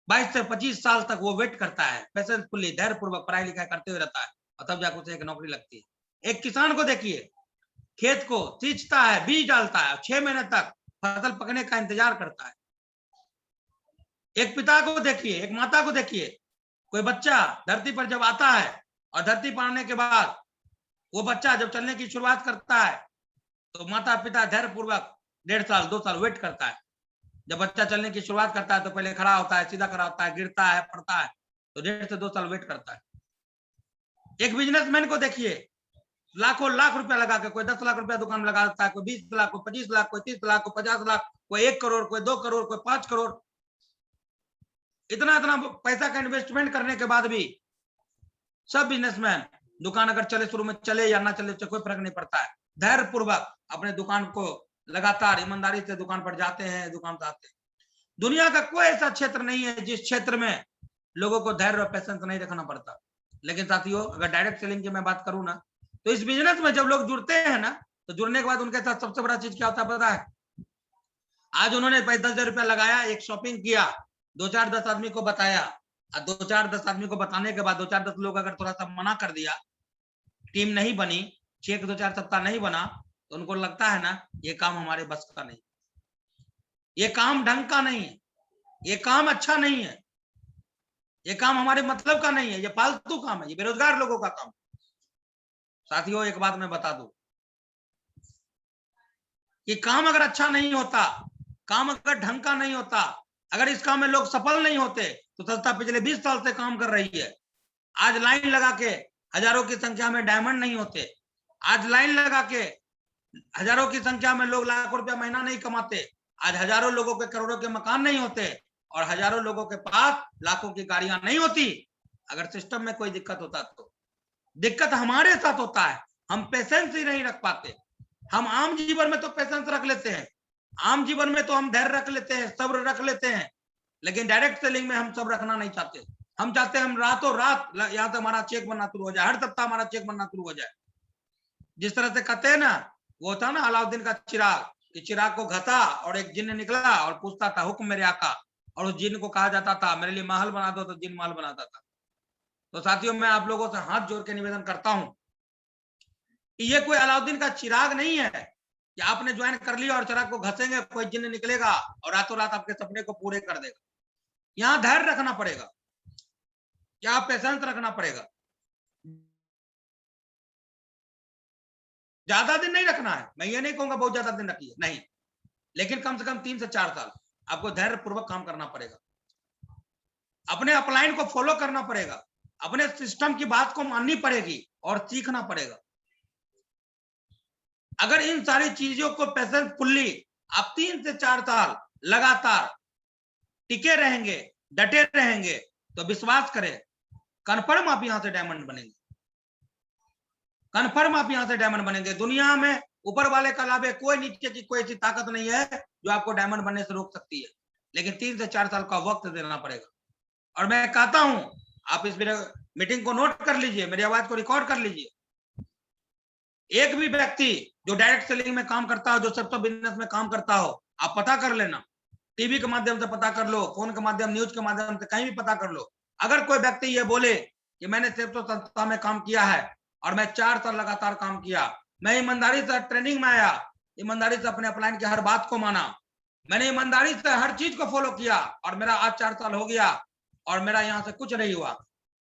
22 से 25 साल तक वो वेट करता है, पेशेंसफुली धैर्य पूर्वक पढ़ाई लिखाई करते हुए रहता है और तब जाकर उसे एक नौकरी लगती है। एक किसान को देखिए, खेत को सींचता है, बीज डालता है, 6 महीने तक फसल पकने का इंतजार करता है। एक पिता को देखिए, एक माता को देखिए, कोई बच्चा धरती पर जब आता है और धरती पर आने के बाद वो बच्चा जब चलने की शुरुआत करता है तो माता पिता धैर्य पूर्वक 1.5 साल 2 साल वेट करता है। जब बच्चा चलने की शुरुआत करता है तो पहले खड़ा होता है, सीधा खड़ा होता है, गिरता है, पड़ता है, तो 1.5 से 2 साल वेट करता है। एक बिजनेसमैन को देखिए, लाखों लाख रुपया लगा के, कोई 10 लाख रुपया दुकान में लगा देता है, कोई 20 लाख, कोई 25 लाख, कोई 30 लाख, कोई 50 लाख, कोई 1 करोड़, कोई 2 करोड़, कोई 5 करोड़। इतना इतना पैसा का इन्वेस्टमेंट करने के बाद भी सब बिजनेसमैन, दुकान अगर चले शुरू में चले या ना चले कोई फर्क नहीं पड़ता है, धैर्य पूर्वक अपने दुकान को लगातार ईमानदारी से दुकान पर जाते हैं, दुकान से आते हैं। दुनिया का कोई ऐसा क्षेत्र नहीं है जिस क्षेत्र में लोगों को धैर्य और पेशेंस नहीं रखना पड़ता। लेकिन साथियों, अगर डायरेक्ट सेलिंग की मैं बात करूं ना, तो इस बिजनेस में जब लोग जुड़ते हैं ना, तो जुड़ने के बाद उनके साथ सबसे बड़ा चीज क्या होता है पता है? आज उन्होंने 10,000 रुपया लगाया, एक शॉपिंग किया, 2-4-10 आदमी को बताया, 2-4-10 आदमी को बताने के बाद 2-4-10 लोग अगर थोड़ा सा मना कर दिया, टीम नहीं बनी, चेक 2-4 सप्ताह नहीं बना, तो उनको लगता है ना ये काम हमारे बस का नहीं, ये काम ढंग का नहीं है, ये काम अच्छा नहीं है, ये काम हमारे मतलब का नहीं है, ये फालतू काम है, ये बेरोजगार लोगों का काम। साथियों एक बात मैं बता दूं कि काम अगर अच्छा नहीं होता, काम अगर ढंग का नहीं होता, अगर इस काम में लोग सफल नहीं होते, तो संस्था पिछले 20 साल से काम कर रही है। आज लाइन लगा के हजारों की संख्या में डायमंड नहीं होते, आज लाइन लगा के हजारों की संख्या में लोग लाखों रुपया महीना नहीं कमाते, आज हजारों लोगों के करोड़ों के मकान नहीं होते, और हजारों लोगों के पास लाखों की गाड़ियां नहीं होती। अगर सिस्टम में कोई दिक्कत होता तो दिक्कत हमारे साथ होता है, हम पेशेंस ही नहीं रख पाते। हम आम जीवन में तो पेशेंस रख लेते हैं, आम जीवन में तो हम धैर्य रख लेते हैं, सब्र रख लेते हैं, लेकिन डायरेक्ट सेलिंग में हम सब रखना नहीं चाहते। हम चाहते हैं हम रातों रात यहाँ से हमारा चेक बनना शुरू हो जाए, हर सप्ताह हमारा चेक बनना शुरू हो जाए। जिस तरह से कहते हैं ना, वो था ना अलाउद्दीन का चिराग, कि चिराग को घसा और एक जिन्न निकला और पूछता था हुक्म मेरे आका, और उस जिन्न को कहा जाता था मेरे लिए महल बना दो, तो जिन्न महल बनाता था। तो साथियों मैं आप लोगों से हाथ जोड़ के निवेदन करता हूं कि ये कोई अलाउद्दीन का चिराग नहीं है कि आपने ज्वाइन कर लिया और चिराग को घसेंगे कोई जिन्न निकलेगा और रातों रात आपके सपने को पूरे कर देगा। यहाँ धैर्य रखना पड़ेगा, क्या पेशेंस रखना पड़ेगा, ज्यादा दिन नहीं रखना है। मैं ये नहीं कहूंगा बहुत ज्यादा दिन रखिए, नहीं, लेकिन कम से कम 3 से 4 साल आपको धैर्य पूर्वक काम करना पड़ेगा, अपने अपलाइन को फॉलो करना पड़ेगा, अपने सिस्टम की बात को माननी पड़ेगी और सीखना पड़ेगा। अगर इन सारी चीजों को पेशेंसफुली आप 3 से 4 साल लगातार टिके रहेंगे, डटे रहेंगे, तो विश्वास करें कन्फर्म आप यहां से डायमंड बनेंगे, कन्फर्म आप यहां से डायमंड बनेंगे। दुनिया में ऊपर वाले का लाभ है, कोई नीचे की कोई ऐसी ताकत नहीं है जो आपको डायमंड बनने से रोक सकती है, लेकिन 3 से 4 साल का वक्त देना पड़ेगा। और मैं कहता हूं आप इस मीटिंग को नोट कर लीजिए, मेरी आवाज को रिकॉर्ड कर लीजिए। एक भी व्यक्ति जो डायरेक्ट सेलिंग में काम करता हो, जो सबसे बिजनेस में काम करता हो, आप पता कर लेना, टीवी के माध्यम से पता कर लो, फोन के माध्यम, न्यूज के माध्यम से कहीं भी पता कर लो। अगर कोई व्यक्ति ये बोले कि मैंने सिर्फ तो संस्था में काम किया है और मैं 4 साल लगातार काम किया, मैं ईमानदारी से ट्रेनिंग में आया, ईमानदारी से अपने अपलाइन की हर बात को माना, मैंने ईमानदारी से हर चीज को फॉलो किया और मेरा आज 4 साल हो गया और मेरा यहाँ से कुछ नहीं हुआ,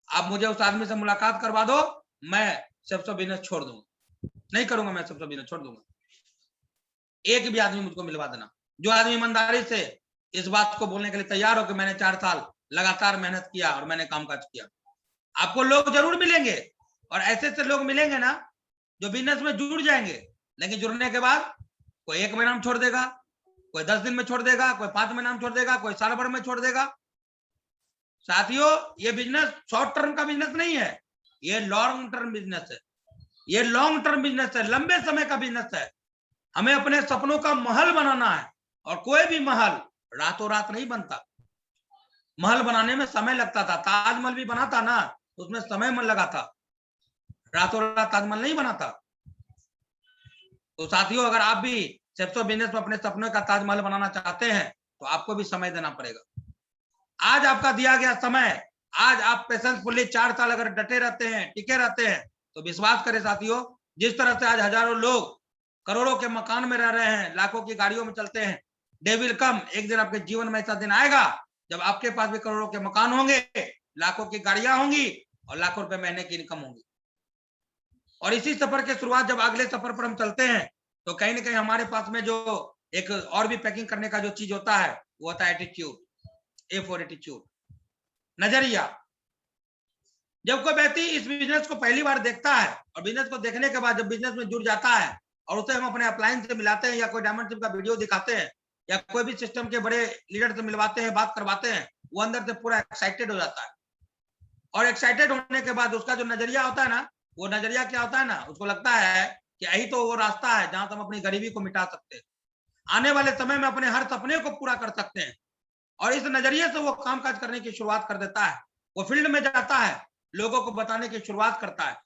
आप मुझे उस आदमी से मुलाकात करवा दो, मैं सबसे बिजनेस छोड़ दूंगा, नहीं करूंगा, मैं सबसे बिजनेस छोड़ दूंगा। एक भी आदमी मुझको मिलवा देना जो आदमी ईमानदारी से इस बात को बोलने के लिए तैयार हो कि मैंने 4 साल लगातार मेहनत किया और मैंने कामकाज किया। आपको लोग जरूर मिलेंगे और ऐसे ऐसे लोग मिलेंगे ना जो बिजनेस में जुड़ जाएंगे, लेकिन जुड़ने के बाद कोई 1 महीना में छोड़ देगा, कोई 10 दिन में छोड़ देगा, कोई 5 महीना में छोड़ देगा, कोई साल भर में छोड़ देगा। साथियों ये बिजनेस शॉर्ट टर्म का बिजनेस नहीं है, ये लॉन्ग टर्म बिजनेस है, ये लॉन्ग टर्म बिजनेस है, लंबे समय का बिजनेस है। हमें अपने सपनों का महल बनाना है और कोई भी महल रातों रात नहीं बनता, महल बनाने में समय लगता था। ताजमहल भी बना था ना, उसमें समय मन लगा था, रातों रात ताजमहल नहीं बना था। तो साथियों अगर आप भी सेप्सो बिजनेस में अपने सपनों का ताजमहल बनाना चाहते हैं तो आपको भी समय देना पड़ेगा। आज आपका दिया गया समय, आज आप पेशेंसफुली 4 साल अगर डटे रहते हैं, टिके रहते हैं, तो विश्वास करें साथियों, जिस तरह से आज हजारों लोग करोड़ों के मकान में रह रहे हैं, लाखों की गाड़ियों में चलते हैं, डे विल कम, एक दिन आपके जीवन में ऐसा दिन आएगा जब आपके पास भी करोड़ों के मकान होंगे, लाखों की गाड़ियां होंगी और लाखों रुपए महीने की इनकम होगी। और इसी सफर की शुरुआत जब अगले सफर पर हम चलते हैं तो कहीं ना कहीं हमारे पास में जो एक और भी पैकिंग करने का जो चीज होता है वो होता है एटीट्यूड, ए फॉर एटीट्यूड, नजरिया। जब कोई व्यक्ति इस बिजनेस को पहली बार देखता है और बिजनेस को देखने के बाद जब बिजनेस में जुड़ जाता है और उसे हम अपने अपलाइन से मिलाते हैं या कोई डायमंड टीम का वीडियो दिखाते हैं या कोई भी सिस्टम के बड़े लीडर से मिलवाते हैं, बात करवाते हैं, वो अंदर से पूरा एक्साइटेड हो जाता है। और एक्साइटेड होने के बाद उसका जो नजरिया होता है ना, वो नजरिया क्या होता है ना, उसको लगता है कि यही तो वो रास्ता है जहां से हम अपनी गरीबी को मिटा सकते हैं, आने वाले समय में अपने हर सपने को पूरा कर सकते हैं। और इस नजरिए से वो कामकाज करने की शुरुआत कर देता है, वो फील्ड में जाता है, लोगों को बताने की शुरुआत करता है,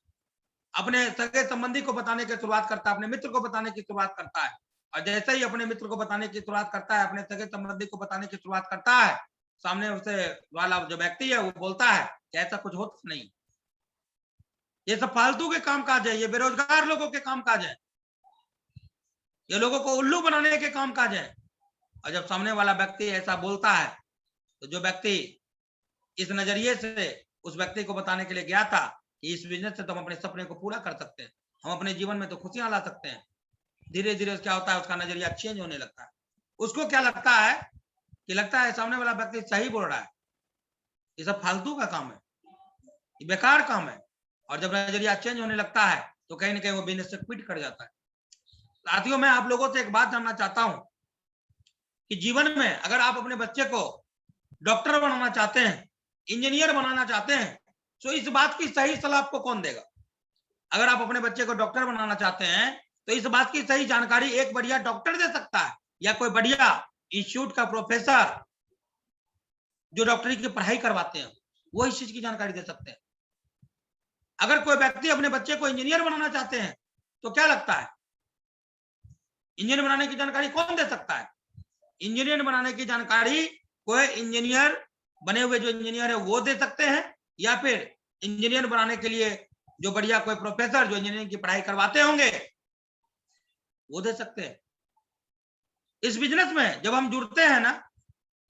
अपने सगे संबंधी को बताने की शुरुआत करता है, अपने मित्र को बताने की शुरुआत करता है। और जैसे ही अपने मित्र को बताने की शुरुआत करता है, अपने सगे संबंधी को बताने की शुरुआत करता है, सामने उसे वाला जो व्यक्ति है वो बोलता है कि ऐसा कुछ होता नहीं, ये सब फालतू के कामकाज है, ये बेरोजगार लोगों के कामकाज है, ये लोगों को उल्लू बनाने के कामकाज है। और जब सामने वाला व्यक्ति ऐसा बोलता है तो जो व्यक्ति इस नजरिए से उस व्यक्ति को बताने के लिए गया था कि इस बिजनेस से तुम अपने सपने को पूरा कर सकते हैं, हम अपने जीवन में तो खुशियां ला सकते हैं। धीरे धीरे क्या होता है, उसका नजरिया चेंज होने लगता है। उसको क्या लगता है कि लगता है सामने वाला व्यक्ति सही बोल रहा है, ये सब फालतू का काम है, ये बेकार काम है। और जब नजरिया चेंज होने लगता है तो कहीं ना कहीं वो बिजनेस से क्विट कर जाता है। साथियों, मैं आप लोगों से एक बात जानना चाहता हूं कि जीवन में अगर आप अपने बच्चे को डॉक्टर बनाना चाहते हैं, इंजीनियर बनाना चाहते हैं, तो इस बात की सही सलाह आपको कौन देगा? अगर आप अपने बच्चे को डॉक्टर बनाना चाहते हैं तो इस बात की सही जानकारी एक बढ़िया डॉक्टर दे सकता है, या कोई बढ़िया इंस्टीट्यूट का प्रोफेसर जो डॉक्टरी की पढ़ाई करवाते हैं वो इस चीज की जानकारी दे सकते हैं। अगर कोई व्यक्ति अपने बच्चे को इंजीनियर बनाना चाहते हैं तो क्या लगता है, इंजीनियर बनाने की जानकारी कौन दे सकता है? इंजीनियर बनाने की जानकारी कोई इंजीनियर बने हुए जो इंजीनियर है वो दे सकते हैं, या फिर इंजीनियर बनाने के लिए जो बढ़िया कोई प्रोफेसर जो इंजीनियरिंग की पढ़ाई करवाते होंगे वो दे सकते हैं। इस बिजनेस में जब हम जुड़ते हैं ना,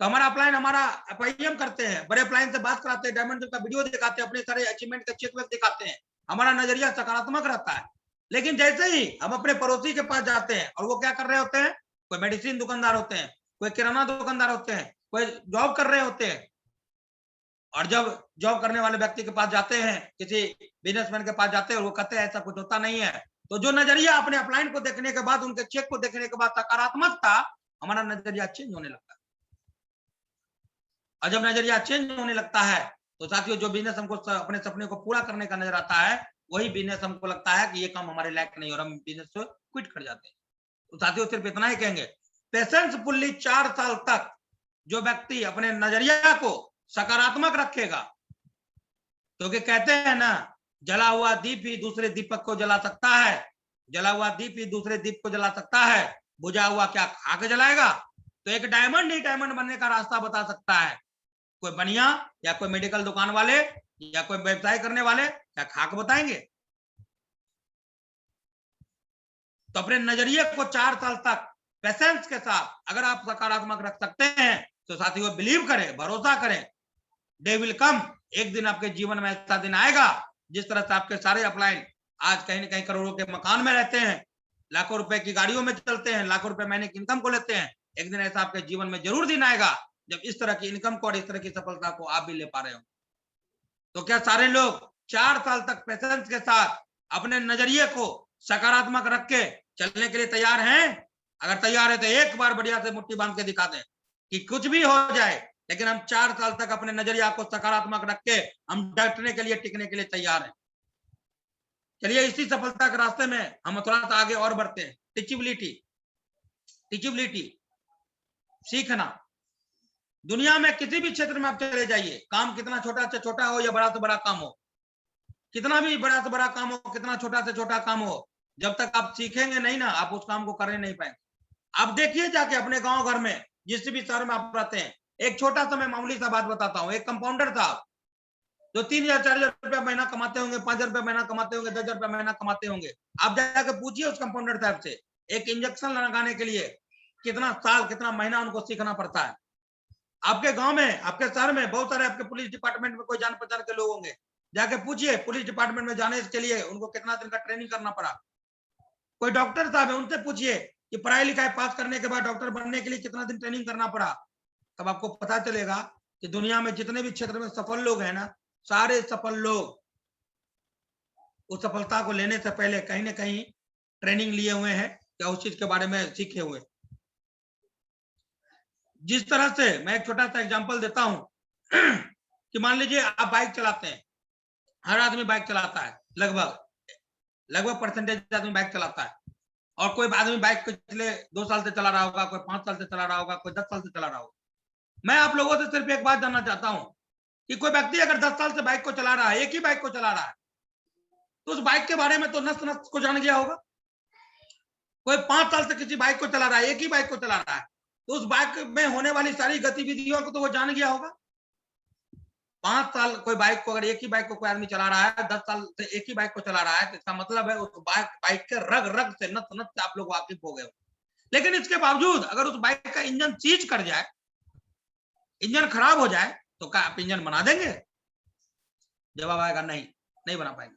तो हमारा अपलाइन, हमारा अपाइम करते हैं, बड़े अपलाइन से बात कराते हैं, डायमंड का वीडियो दिखाते हैं, अपने सारे अचीवमेंट का चेक दिखाते हैं, हमारा नजरिया सकारात्मक रहता है। लेकिन जैसे ही हम अपने पड़ोसी के पास जाते हैं और वो क्या कर रहे होते हैं, कोई मेडिसिन दुकानदार होते हैं, कोई किराना दुकानदार होते हैं, कोई जॉब कर रहे होते हैं, और जब जॉब करने वाले व्यक्ति के पास जाते हैं, किसी बिजनेसमैन के पास जाते हैं, और वो कहते हैं ऐसा कुछ होता नहीं है, तो जो नजरिया अपने अपलाइन को देखने के बाद, उनके चेक को देखने के बाद सकारात्मक था, हमारा नजरिया चेंज होने लगता है। और जब नजरिया चेंज होने लगता है तो साथियों, जो बिजनेस हमको अपने सपने को पूरा करने का नजर आता है, वही बिजनेस हमको लगता है कि ये काम हमारे लायक नहीं, और हम बिजनेस से क्विट कर जाते हैं। तो साथियों, सिर्फ इतना ही कहेंगे, पेशेंसफुली 4 साल तक जो व्यक्ति अपने नजरिया को सकारात्मक रखेगा, क्योंकि कहते हैं ना, जला हुआ दीप ही दूसरे दीपक को जला सकता है, जला हुआ दीप ही दूसरे दीप को जला सकता है, बुझा हुआ क्या खाक जलाएगा? तो एक डायमंड ही डायमंड बनने का रास्ता बता सकता है, कोई बनिया या कोई मेडिकल दुकान वाले या कोई व्यवसाय करने वाले क्या खाक बताएंगे? तो अपने नजरिए को 4 साल तक पेशेंस के साथ अगर आप सकारात्मक रख सकते हैं तो साथियों, बिलीव करें, भरोसा करें, डे विल कम, एक दिन आपके जीवन में ऐसा दिन आएगा जिस तरह से आपके सारे अपलाइन आज कहीं ना कहीं करोड़ों के मकान में रहते हैं, लाखों रुपए की गाड़ियों में चलते हैं, लाखों रुपए महीने की इनकम को लेते हैं, एक दिन ऐसा आपके जीवन में जरूर दिन आएगा जब इस तरह की इनकम को और इस तरह की सफलता को आप भी ले पा रहे हो। तो क्या सारे लोग 4 साल तक पेशेंस के साथ अपने नजरिए को सकारात्मक रख के चलने के लिए तैयार हैं? अगर तैयार है तो एक बार बढ़िया से मुट्ठी बांध के दिखा दें कि कुछ भी हो जाए, लेकिन हम 4 साल तक अपने नजरिया को सकारात्मक रख के हम डटने के लिए, टिकने के लिए तैयार हैं। चलिए, इसी सफलता के रास्ते में हम थोड़ा सा आगे और बढ़ते हैं। टीचिबिलिटी, टीचिबिलिटी, सीखना। दुनिया में किसी भी क्षेत्र में आप चले जाइए, काम कितना छोटा से छोटा हो या बड़ा से बड़ा काम हो, कितना भी बड़ा से बड़ा काम हो, कितना छोटा से छोटा काम हो, जब तक आप सीखेंगे नहीं ना, आप उस काम को करने नहीं पाएंगे। आप देखिए जाके अपने गांव घर में, जिस भी शहर में आप रहते हैं, एक छोटा सा मैं मामूली सा बात बताता हूँ। एक कंपाउंडर था जो 3,000 4,000 रुपया महीना कमाते होंगे, 5,000 रुपया महीना कमाते होंगे, 10,000 रुपया महीना कमाते होंगे। आप जाकर पूछिए उस कंपाउंडर साहब से, एक इंजेक्शन लगाने के लिए कितना साल, कितना महीना उनको सीखना पड़ता है। आपके गांव में, आपके शहर में बहुत सारे आपके पुलिस डिपार्टमेंट में कोई जान पहचान के लोग होंगे, जाके पूछिए पुलिस डिपार्टमेंट में जाने के लिए उनको कितना दिन का ट्रेनिंग करना पड़ा। कोई डॉक्टर साहब है, उनसे पूछिए कि पढ़ाई लिखाई पास करने के बाद डॉक्टर बनने के लिए कितना दिन ट्रेनिंग करना पड़ा। तब आपको पता चलेगा कि दुनिया में जितने भी क्षेत्र में सफल लोग हैं ना, सारे सफल लोग उस सफलता को लेने से पहले कहीं ना कहीं ट्रेनिंग लिए हुए हैं या उस चीज के बारे में सीखे हुए। जिस तरह से मैं एक छोटा सा एग्जांपल देता हूं कि मान लीजिए आप बाइक चलाते हैं, हर आदमी बाइक चलाता है, लगभग परसेंटेज आदमी बाइक चलाता है, और कोई आदमी बाइक पिछले 2 साल से चला रहा होगा, कोई 5 साल से चला रहा होगा, कोई 10 साल से चला रहा होगा। मैं आप लोगों से सिर्फ एक बात जानना चाहता हूं कि कोई व्यक्ति अगर 10 साल से बाइक को चला रहा है, एक ही बाइक को चला रहा है, तो उस बाइक के बारे में तो नस नस को जान गया होगा। कोई 5 साल से किसी बाइक को चला रहा है, एक ही बाइक को चला रहा है, तो उस बाइक में होने वाली सारी गतिविधियों को तो वो जान गया होगा। 5 साल कोई बाइक को, अगर एक ही बाइक को कोई आदमी चला रहा है, 10 साल से एक ही बाइक को चला रहा है, तो इसका मतलब है उस बाइक के रग रग से, नस नस से आप लोग वाकिफ हो गए हो। लेकिन इसके बावजूद अगर उस बाइक का इंजन सीज कर जाए, इंजन खराब हो जाए, तो क्या आप इंजन बना देंगे? जवाब आएगा नहीं, नहीं बना पाएंगे।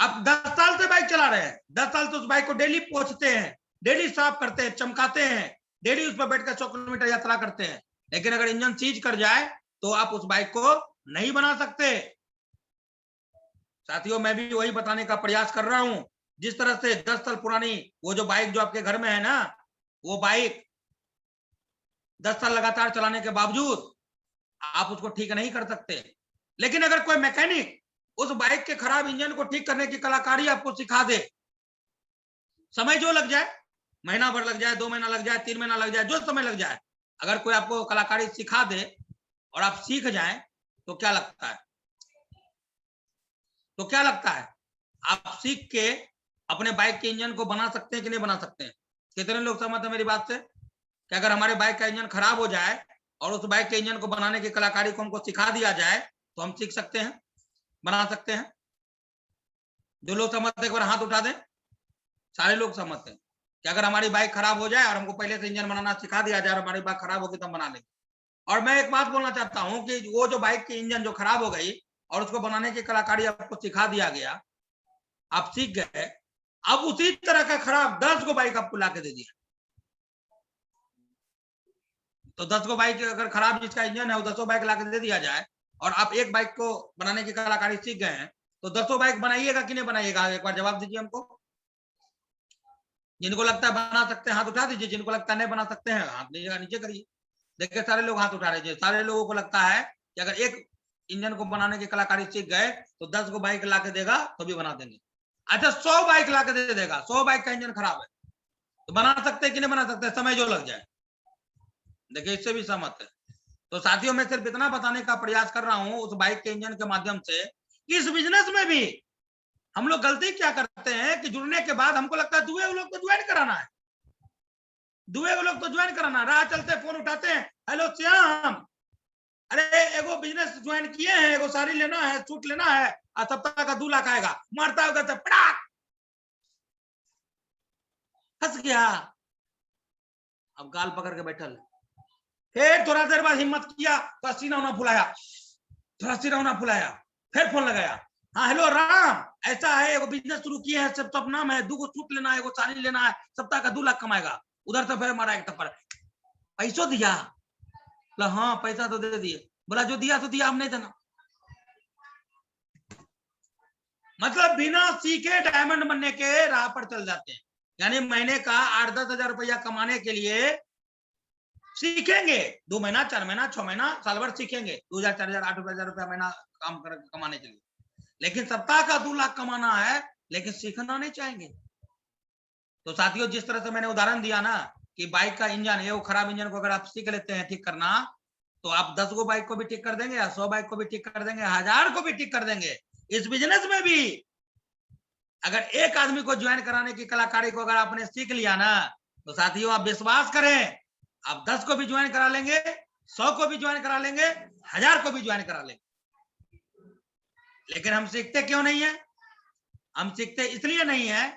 आप 10 साल से बाइक चला रहे हैं, 10 साल से उस बाइक को डेली पोंछते हैं, डेली साफ करते हैं, चमकाते हैं, डेली उस पर बैठकर 100 किलोमीटर यात्रा करते हैं, लेकिन अगर इंजन सीज कर जाए तो आप उस बाइक को नहीं बना सकते। साथियों, मैं भी वही बताने का प्रयास कर रहा हूं। जिस तरह से 10 साल पुरानी वो जो बाइक जो आपके घर में है ना, वो बाइक 10 साल लगातार चलाने के बावजूद आप उसको ठीक नहीं कर सकते, लेकिन अगर कोई मैकेनिक उस बाइक के खराब इंजन को ठीक करने की कलाकारी आपको सिखा दे, समय जो लग जाए, महीना भर लग जाए, 2 महीना लग जाए, 3 महीना लग जाए, जो समय लग जाए, अगर कोई आपको कलाकारी सिखा दे और आप सीख जाएं, तो क्या लगता है, तो क्या लगता है आप सीख के अपने बाइक के इंजन को बना सकते हैं कि नहीं बना सकते हैं? कितने लोग सहमत है मेरी बात से कि अगर हमारे बाइक का इंजन खराब हो जाए और उस बाइक के इंजन को बनाने की कलाकारी को हमको सिखा दिया जाए तो हम सीख सकते हैं, बना सकते हैं? जो लोग सहमत है एक बार हाथ उठा दें। सारे लोग सहमत हैं कि अगर हमारी बाइक खराब हो जाए और हमको पहले से इंजन बनाना सिखा दिया जाए और हमारी बाइक खराब होगी तो हम बना लेंगे। और मैं एक बात बोलना चाहता हूं कि वो जो बाइक की इंजन जो खराब हो गई और उसको बनाने की कलाकारी आपको सिखा दिया गया, आप सीख गए, अब उसी तरह का खराब 10 को बाइक आपको लाके दे दिया, तो 10 को बाइक अगर खराब जिसका इंजन है वो 10 बाइक लाके दे दिया जाए और आप एक बाइक को बनाने की कलाकारी सीख गए हैं, तो 10 बाइक बनाइएगा कि नहीं बनाइएगा? एक बार जवाब दीजिए हमको। जिनको लगता है बना सकते हैं हाथ उठा दीजिए, जिनको लगता है नहीं बना सकते हैं हाथ नीचे करिए। देखिए सारे लोग हाथ उठा रहे हैं। सारे लोगों को लगता है कि अगर एक इंजन को बनाने की कलाकारी सीख गए तो 10 को बाइक ला के देगा तो भी बना देंगे। अच्छा 100 बाइक ला के दे देगा, 100 बाइक का इंजन खराब है तो बना सकते हैं कि नहीं बना सकते? समय जो लग जाए। देखिए इससे भी सहमत है। तो साथियों मैं सिर्फ इतना बताने का प्रयास कर रहा हूं उस बाइक के इंजन के माध्यम से कि इस बिजनेस में भी हम लोग गलती क्या करते हैं कि जुड़ने के बाद हमको लगता है दुए लोग तो ज्वाइन कराना है, दुए लोग तो ज्वाइन कराना, राह चलते फोन उठाते हैं, हेलो श्याम, अरे एगो बिजनेस ज्वाइन किए हैं, एगो साड़ी लेना है, सूट लेना है, और सप्ताह का 2 लाख आएगा, मारता होगा तो पड़ाक फंस गया, अब गाल पकड़ के बैठल। फिर थोड़ा देर बाद हिम्मत किया तो सीना होना फुलाया, थोड़ा सीना होना फुलाया, फिर फोन लगाया, हाँ हेलो राम, ऐसा है एगो बिजनेस शुरू किए हैं, सब तो नाम है, 2 गो सूट लेना है, एगो साड़ी लेना है, सप्ताह का 2 लाख कमाएगा। उधर से फिर मारा एक थप्पड़, पैसों दिया? हाँ पैसा तो दे दिए। बोला जो दिया तो दिया, हम नहीं देना। मतलब बिना सीखे डायमंड बनने के राह पर चल जाते हैं। यानी महीने का 8-10 हजार रुपया कमाने के लिए सीखेंगे, 2 महीना 4 महीना 6 महीना साल भर सीखेंगे, 2000 4000 8000 रुपया महीना काम कर कमाने के लिए, लेकिन सप्ताह का 2 लाख कमाना है, लेकिन सीखना नहीं चाहेंगे। तो साथियों जिस तरह से मैंने उदाहरण दिया ना कि बाइक का इंजन है, वो खराब इंजन को अगर आप सीख लेते हैं ठीक करना, तो आप 10 गो बाइक को भी ठीक कर देंगे, या 100 बाइक को भी ठीक कर देंगे, 1000 को भी ठीक कर देंगे। इस बिजनेस में भी अगर एक आदमी को ज्वाइन कराने की कलाकारी को अगर आपने सीख लिया ना, तो साथियों आप विश्वास करें, आप 10 को भी ज्वाइन करा लेंगे, 100 को भी ज्वाइन करा लेंगे, 1000 को भी ज्वाइन करा लेंगे। लेकिन हम सीखते क्यों नहीं है? हम सीखते इसलिए नहीं है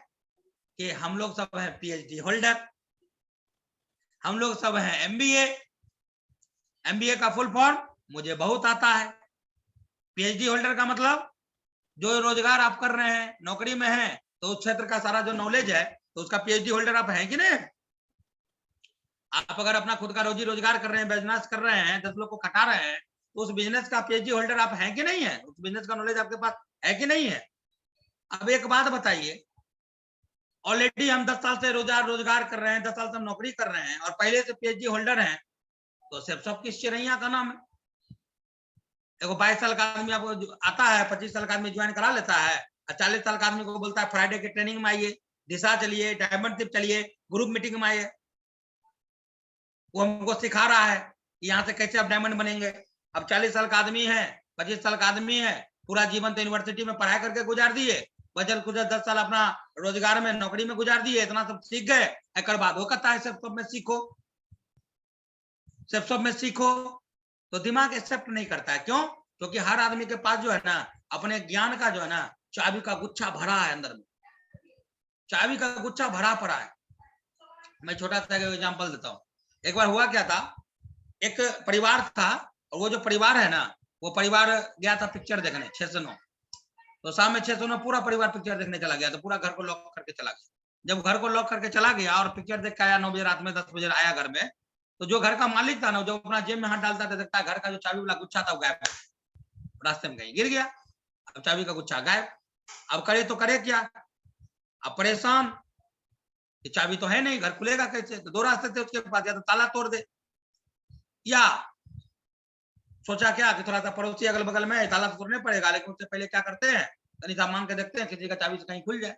कि हम लोग सब हैं पीएचडी होल्डर, हम लोग सब हैं एमबीए। एमबीए का फुल फॉर्म मुझे बहुत आता है। पीएचडी होल्डर का मतलब जो रोजगार आप कर रहे हैं, नौकरी में हैं, तो उस क्षेत्र का सारा जो नॉलेज है तो उसका पीएचडी होल्डर आप हैं कि नहीं? आप अगर अपना खुद का रोजी रोजगार कर रहे हैं, बिजनेस कर रहे हैं, 10 लोग को खटा रहे हैं, तो उस बिजनेस का पीएचडी होल्डर आप हैं कि नहीं है? उस बिजनेस का नॉलेज आपके पास है कि नहीं है? अब एक बात बताइए, ऑलरेडी हम 10 साल से रोजगार कर रहे हैं, 10 साल से हम नौकरी कर रहे हैं और पहले से पीएचडी होल्डर हैं, तो सिर्फ सब किस चिरैया का नाम है। देखो 22 साल का आदमी आपको आता है, 25 साल का आदमी ज्वाइन करा लेता है, 40 साल का आदमी को बोलता है फ्राइडे के ट्रेनिंग में आइए, दिशा चलिए, डायमंड टिप चलिए, ग्रुप मीटिंग में आइए। वो हमको सिखा रहा है कि यहाँ से कैसे आप डायमंड बनेंगे। अब 40 साल का आदमी है, 25 साल का आदमी है, पूरा जीवन तो यूनिवर्सिटी में पढ़ाई करके गुजार दिए, बचल कुछ 10 साल अपना रोजगार में नौकरी में गुजार दिए, इतना सब सीख गए, एक बाद वो कहता है सब में सीखो, सब में सीखो, तो दिमाग एक्सेप्ट नहीं करता है। क्यों? क्योंकि हर आदमी के पास जो है ना अपने ज्ञान का जो है ना चाबी का गुच्छा भरा है, अंदर में चाबी का गुच्छा भरा पड़ा है। मैं छोटा सा एग्जांपल देता हूँ। एक बार हुआ क्या था, एक परिवार था और वो जो परिवार है ना, वो परिवार गया था पिक्चर देखने 6 से 9। तो शाम में 6 में पूरा परिवार पिक्चर देखने चला गया, तो पूरा घर को लॉक करके चला गया। जब घर को लॉक करके चला गया और पिक्चर देख के आया 9 बजे रात में, 10 बजे आया घर में, तो जो घर का मालिक था ना, जो अपना जेब में हाथ डालता था, देखता है घर का जो चाबी वाला गुच्छा था वो गायब है, रास्ते में कहीं गिर गया। अब चाबी का गुच्छा गायब। अब करे तो करे क्या? अब परेशान, चाबी तो है नहीं, घर खुलेगा कैसे? तो 2 रास्ते थे उसके पास, या तो ताला तोड़ दे, या सोचा क्या कि थोड़ा सा पड़ोसी अगल बगल में, ताला तो तोड़ने पड़ेगा, लेकिन उससे पहले क्या करते हैं, तनी सा मांग के देखते हैं किसी का चाबी से कहीं खुल जाए।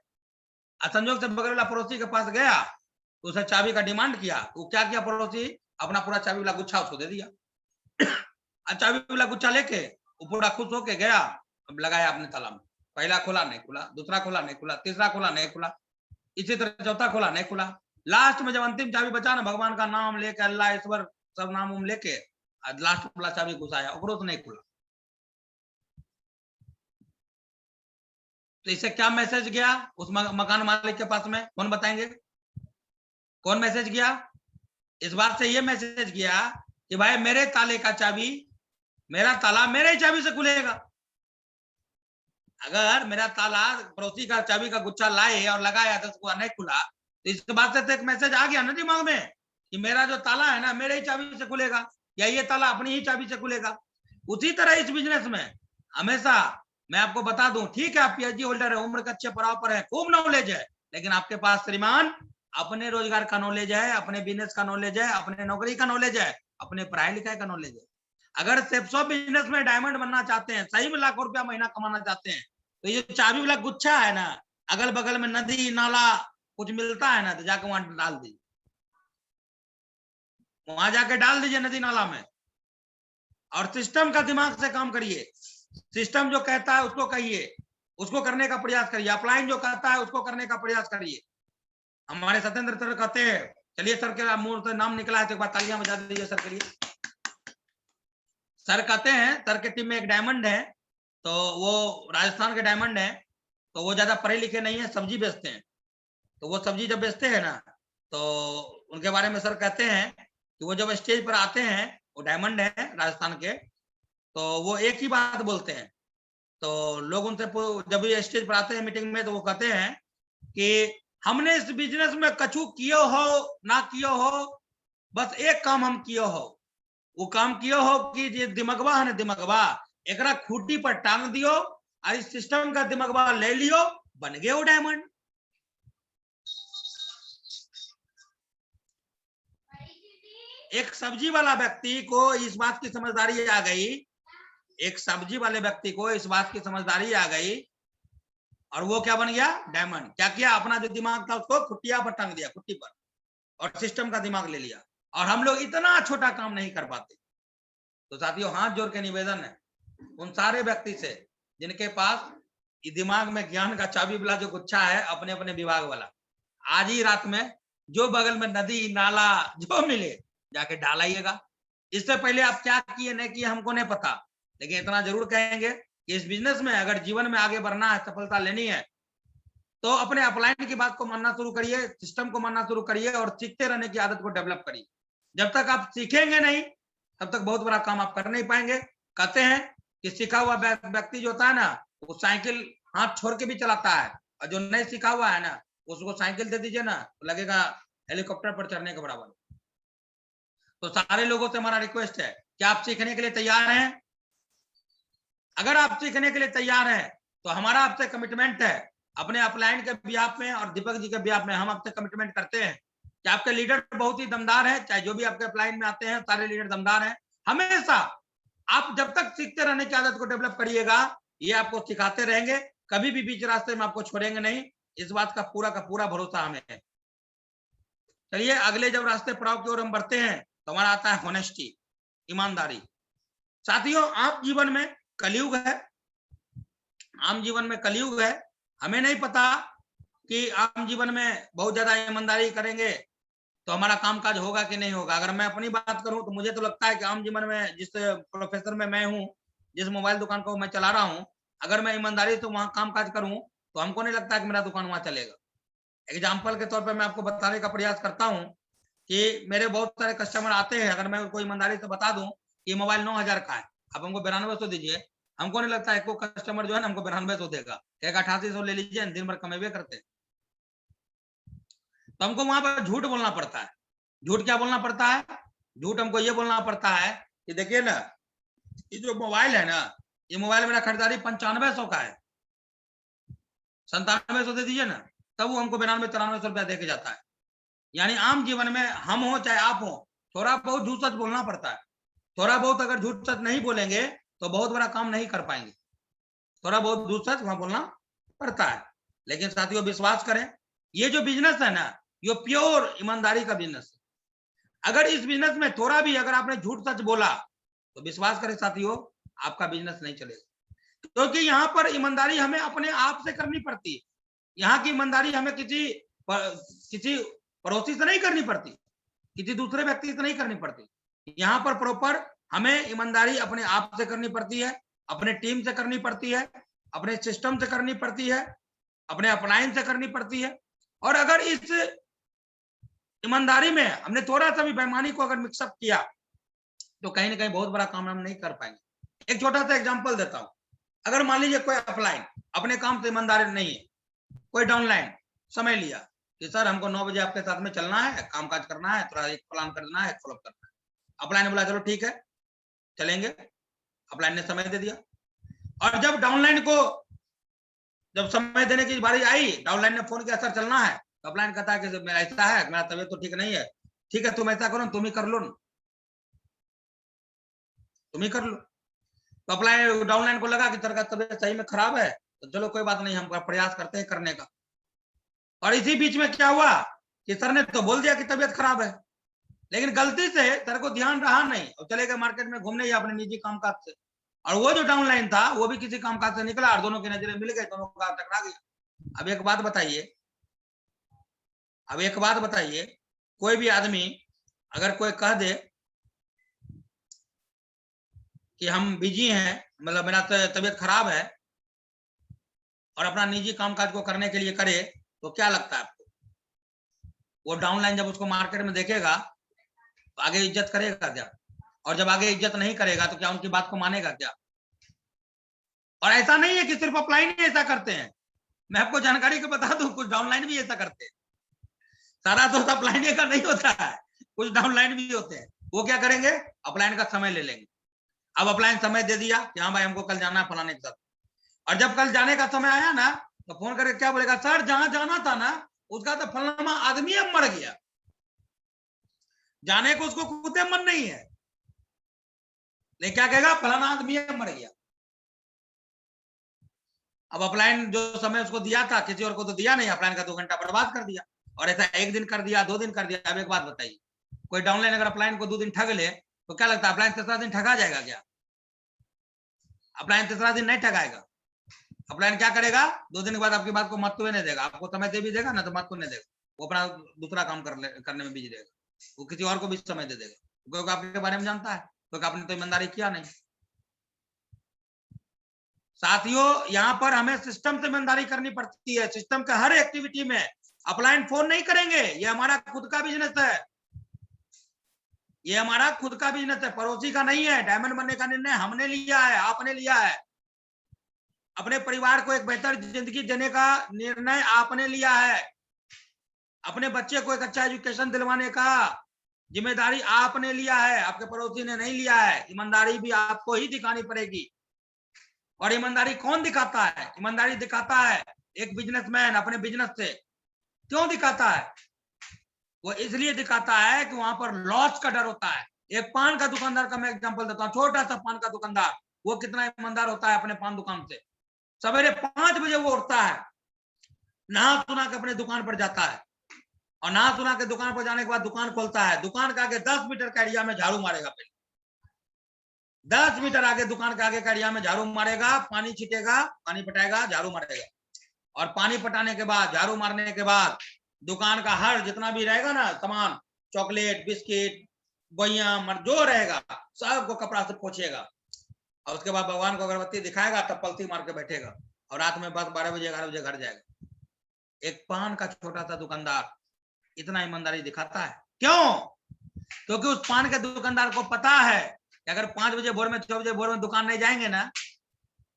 संजोग से बगल वाला पड़ोसी के पास गया, तो उसे चाबी का डिमांड किया। वो क्या किया पड़ोसी, अपना पूरा चाबी वाला गुच्छा उसको दे दिया। चाबी वाला गुच्छा लेके वो पूरा खुश होके गया, अब लगाया अपने ताला में। पहला खोला नहीं खुला, दूसरा खोला नहीं खुला, तीसरा खोला नहीं खुला, इसी तरह चौथा खोला नहीं खुला। लास्ट में जब अंतिम चाबी बचा ना, भगवान का नाम लेके, अल्लाह ईश्वर सब नाम उम लेके लास्ट वाला चाबी घुसाया, ओकरो तो नहीं खुला। तो इससे क्या मैसेज गया उस मकान मालिक के पास में, कौन बताएंगे? कौन मैसेज गया? इस बात से ये मैसेज गया कि भाई मेरे ताले का चाबी, मेरा ताला मेरे ही चाबी से खुलेगा। अगर मेरा ताला पड़ोसी का चाबी का गुच्छा लाए और लगाया तो उसको नहीं खुला, तो इस बात से तो एक मैसेज आ गया ना दिमाग में कि मेरा जो ताला है ना, मेरे ही चाबी से खुलेगा, या ये ताला अपनी ही चाबी से खुलेगा। उसी तरह इस बिजनेस में हमेशा मैं आपको बता दूं, ठीक है आप पीएचडी होल्डर है, उम्र के अच्छे पड़ाव पर है, खूब नॉलेज है, लेकिन आपके पास श्रीमान अपने रोजगार का नॉलेज है, अपने बिजनेस का नॉलेज है, अपने नौकरी का नॉलेज है, अपने पढ़ाई लिखाई का नॉलेज है। अगर सेप्सो बिजनेस में डायमंड बनना चाहते हैं, सही में लाखों रुपया महीना कमाना चाहते हैं, तो ये चाबी वाला गुच्छा है ना, अगल बगल में नदी नाला कुछ मिलता है ना, तो जाके वहां डाल दीजिए, वहां जाके डाल दीजिए नदी नाला में, और सिस्टम का दिमाग से काम करिए। सिस्टम जो कहता है उसको कहिए, उसको करने का प्रयास करिए। अपलाइन जो कहता है उसको करने का प्रयास करिए। हमारे सत्येंद्र सर कहते हैं, चलिए सर के मुंह से नाम निकला है तो एक बार तालियां बजा दीजिए सर के लिए। सर कहते हैं, सर के टीम में एक डायमंड है, तो वो राजस्थान के डायमंड है, तो वो ज्यादा पढ़े लिखे नहीं है, सब्जी बेचते हैं। तो वो सब्जी जब बेचते हैं ना, तो उनके बारे में सर कहते हैं कि वो जब स्टेज पर आते हैं, वो डायमंड है राजस्थान के, तो वो एक ही बात बोलते हैं। तो लोग उनसे जब ये स्टेज पर आते हैं मीटिंग में, तो वो कहते हैं कि हमने इस बिजनेस में कछु कियो हो ना कियो हो, बस एक काम हम कियो हो, वो काम कियो हो कि ये दिमगवा है ना, दिमगवा एकरा खूटी पर टांग दियो और इस सिस्टम का दिमगवा ले लियो, बन गए वो डायमंड। एक सब्जी वाला व्यक्ति को इस बात की समझदारी आ गई, एक सब्जी वाले व्यक्ति को इस बात की समझदारी आ गई, और वो क्या बन गया? डायमंड। क्या किया? अपना जो दिमाग था उसको खुटिया पर टांग दिया, खुट्टी पर, और सिस्टम का दिमाग ले लिया। और हम लोग इतना छोटा काम नहीं कर पाते। तो साथियों, हाथ जोड़ के निवेदन है उन सारे व्यक्ति से जिनके पास दिमाग में ज्ञान का चाबी वाला जो गुच्छा है, अपने अपने विभाग वाला, आज ही रात में जो बगल में नदी नाला जो मिले जाके डालाइएगा। इससे पहले आप क्या किए नहीं किए हमको नहीं पता, लेकिन इतना जरूर कहेंगे कि इस बिजनेस में अगर जीवन में आगे बढ़ना है, सफलता लेनी है, तो अपने अपलाइन की बात को मानना शुरू करिए, सिस्टम को मानना शुरू करिए, और सीखते रहने की आदत को डेवलप करिए। जब तक आप सीखेंगे नहीं, तब तक बहुत बड़ा काम आप कर नहीं पाएंगे। कहते हैं कि सीखा हुआ व्यक्ति जो होता है ना, वो साइकिल हाथ छोड़ के भी चलाता है, और जो नहीं सीखा हुआ है ना, उसको साइकिल दे दीजिए ना, तो लगेगा हेलीकॉप्टर पर चढ़ने के बराबर। तो सारे लोगों से हमारा रिक्वेस्ट है कि आप सीखने के लिए तैयार हैं? अगर आप सीखने के लिए तैयार हैं, तो हमारा आपसे कमिटमेंट है, अपने अपलाइन के बिहाफ में और दीपक जी के बिहाफ में हम आपसे कमिटमेंट करते हैं कि आपके लीडर बहुत ही दमदार है, चाहे जो भी आपके अपलाइन में आते हैं सारे लीडर दमदार हैं। हमेशा आप जब तक सीखते रहने की आदत को डेवलप करिएगा, ये आपको सिखाते रहेंगे, कभी भी बीच रास्ते में आपको छोड़ेंगे नहीं, इस बात का पूरा भरोसा हमें है। चलिए, अगले जब रास्ते पड़ाव की ओर हम बढ़ते हैं, तो हमारा आता है होनेस्टी, ईमानदारी। साथियों, आम जीवन में कलयुग है, आम जीवन में कलयुग है। हमें नहीं पता कि आम जीवन में बहुत ज्यादा ईमानदारी करेंगे तो हमारा कामकाज होगा कि नहीं होगा। अगर मैं अपनी बात करूं तो मुझे तो लगता है कि आम जीवन में जिस प्रोफेसर में मैं हूं, जिस मोबाइल दुकान को मैं चला रहा हूं, अगर मैं ईमानदारी से वहां कामकाज करूं तो हमको नहीं लगता कि मेरा दुकान वहां चलेगा। एग्जाम्पल के तौर पर मैं आपको बताने का प्रयास करता हूं कि मेरे बहुत सारे कस्टमर आते हैं, अगर मैं उनको ईमानदारी से बता दूं कि मोबाइल 9,000 का है, आप हमको 9200 दीजिए, हमको नहीं लगता है को कस्टमर जो है ना हमको 9200 देगा, कहेगा 8800 ले लीजिए, दिन भर कमेबे करते। तो हमको वहां पर झूठ बोलना पड़ता है। झूठ क्या बोलना पड़ता है? झूठ हमको ये बोलना पड़ता है कि देखिए ना, ये जो मोबाइल है ना, ये मोबाइल मेरा खरीदारी 9500 का है, 9700 दे दीजिए ना, तब वो हमको 92-9300 रुपया दे के जाता है। यानी आम जीवन में हम हो चाहे आप हो, थोड़ा बहुत झूठ सच बोलना पड़ता है। थोड़ा बहुत अगर झूठ सच नहीं बोलेंगे तो बहुत बड़ा काम नहीं कर पाएंगे। थोड़ा बहुत झूठ सच वहां बोलना पड़ता है। लेकिन साथियों विश्वास करें, ये जो बिजनेस है ना, ये प्योर ईमानदारी का बिजनेस है। अगर इस बिजनेस में थोड़ा भी अगर आपने झूठ सच बोला तो विश्वास करें साथियों, आपका बिजनेस नहीं चलेगा। क्योंकि यहाँ पर ईमानदारी हमें अपने आप से करनी पड़ती है। यहाँ की ईमानदारी हमें किसी पड़ोसी से नहीं करनी पड़ती, किसी दूसरे व्यक्ति से नहीं करनी पड़ती। यहाँ पर प्रॉपर हमें ईमानदारी अपने आप से करनी पड़ती है, अपने टीम से करनी पड़ती है, अपने सिस्टम से करनी पड़ती है, अपने अपलाइन से करनी पड़ती है। और अगर इस ईमानदारी में हमने थोड़ा सा भी बेईमानी को अगर मिक्सअप किया तो कहीं ना कहीं बहुत बड़ा काम हम नहीं कर पाएंगे। एक छोटा सा एग्जांपल देता हूं। अगर मान लीजिए कोई अपलाइन अपने काम से ईमानदारी नहीं है, कोई डाउनलाइन समय लिया कि सर हमको 9 बजे आपके साथ में चलना है, काम काज करना है, थोड़ा एक प्लान करना है, फॉलो करना है। अपलाइन ने बोला चलो ठीक है चलेंगे, अपलाइन ने समय दे दिया। और जब डाउनलाइन को जब समय देने की बारी आई, डाउनलाइन ने फोन किया सर चलना है, तो अपलाइन कहता है कि मेरा ऐसा है, मेरा तबीयत तो ठीक नहीं है। ठीक है तुम ऐसा करो, तुम ही कर लो, तुम ही कर लो। तो अपलाइन डाउनलाइन को लगा कि सर का तबीयत सही में खराब है, तो चलो कोई बात नहीं, हम प्रयास करते हैं करने का। और इसी बीच में क्या हुआ कि सर ने तो बोल दिया कि तबीयत खराब है, लेकिन गलती से सर को ध्यान रहा नहीं और चले गए मार्केट में घूमने या अपने निजी कामकाज से। और वो जो डाउनलाइन था वो भी किसी कामकाज से निकला और दोनों की नजरें मिल गई, दोनों का टकरा गया। अब एक बात बताइए, कोई भी आदमी अगर कोई कह दे कि हम बिजी हैं, मतलब मेरा तबीयत खराब है, और अपना निजी कामकाज को करने के लिए करे, तो क्या लगता है आपको? वो डाउनलाइन जब उसको मार्केट में देखेगा तो आगे इज्जत करेगा क्या? और जब आगे इज्जत नहीं करेगा तो क्या उनकी बात को मानेगा क्या? और ऐसा नहीं है कि सिर्फ अपलाइन ही ऐसा करते हैं, मैं आपको जानकारी को बता दूं, कुछ डाउनलाइन भी ऐसा करते हैं। सारा दोस्त अपलाइन का नहीं होता है, कुछ डाउनलाइन भी होते हैं। वो क्या करेंगे? अपलाइन का समय ले लेंगे। अब अपलाइन समय दे दिया कि हाँ भाई हमको कल जाना है फलाने के साथ, और जब कल जाने का समय आया ना तो फोन करके क्या बोलेगा, सर जहां जाना था ना उसका तो फलाना आदमी अब मर गया, जाने को उसको खुद मन नहीं है, लेकिन क्या कहेगा, फलाना आदमी अब मर गया। अब अपलाइन जो समय उसको दिया था किसी और को तो दिया नहीं, अपलाइन का 2 घंटा बर्बाद कर दिया। और ऐसा 1 दिन कर दिया, 2 दिन कर दिया। अब एक बात बताइए, कोई डाउनलाइन अगर अपलाइन को 2 दिन ठग ले तो क्या लगता है अपलाइन तीसरा दिन ठगा जाएगा क्या? अपलाइन तीसरा दिन नहीं ठगाएगा। अपलाइन क्या करेगा, 2 दिन के बाद आपकी बात को महत्व नहीं देगा, आपको समय दे भी देगा ना तो महत्व नहीं देगा, वो अपना दूसरा काम करने में बिजी रहेगा, वो किसी और को भी समय दे देगा, क्योंकि आपके बारे में जानता है, क्योंकि आपने तो ईमानदारी किया नहीं। साथियों यहाँ पर हमें सिस्टम से ईमानदारी करनी पड़ती है। सिस्टम के हर एक्टिविटी में अपलाइन फोन नहीं करेंगे, ये हमारा खुद का बिजनेस है, ये हमारा खुद का बिजनेस है, पड़ोसी का नहीं है। डायमंड बनने का निर्णय हमने लिया है, आपने लिया है। अपने परिवार को एक बेहतर जिंदगी देने का निर्णय आपने लिया है। अपने बच्चे को एक अच्छा एजुकेशन दिलवाने का जिम्मेदारी आपने लिया है, आपके पड़ोसी ने नहीं लिया है। ईमानदारी भी आपको ही दिखानी पड़ेगी। और ईमानदारी कौन दिखाता है? ईमानदारी दिखाता है एक बिजनेसमैन अपने बिजनेस से। क्यों दिखाता है? वो इसलिए दिखाता है कि वहां पर लॉस का डर होता है। एक पान का दुकानदार का मैं एग्जांपल देता हूँ, छोटा सा पान का दुकानदार, वो कितना ईमानदार होता है अपने पान दुकान से। सवेरे 5 बजे वो उठता है, नहा सुना के अपने दुकान पर जाता है, और नहा सुना के दुकान पर जाने के बाद दुकान खोलता है। दुकान के आगे 10 मीटर का एरिया में झाड़ू मारेगा, पहले 10 मीटर आगे दुकान के आगे का एरिया में झाड़ू मारेगा, पानी छिटेगा, पानी पटाएगा, झाड़ू मारेगा। और पानी पटाने के बाद, झाड़ू मारने के बाद दुकान का हर जितना भी रहेगा ना सामान, चॉकलेट, बिस्किट, बइया जो रहेगा सबको कपड़ा से पोछेगा, और उसके बाद भगवान को अगरबत्ती दिखाएगा, तब पलती मार के बैठेगा, और रात में बस 12 बजे 11 बजे घर जाएगा। एक पान का छोटा सा दुकानदार इतना ईमानदारी दिखाता है। क्यों? क्योंकि उस पान के दुकानदार को पता है कि अगर 5 बजे भोर में, 6 बजे भोर में दुकान नहीं जाएंगे ना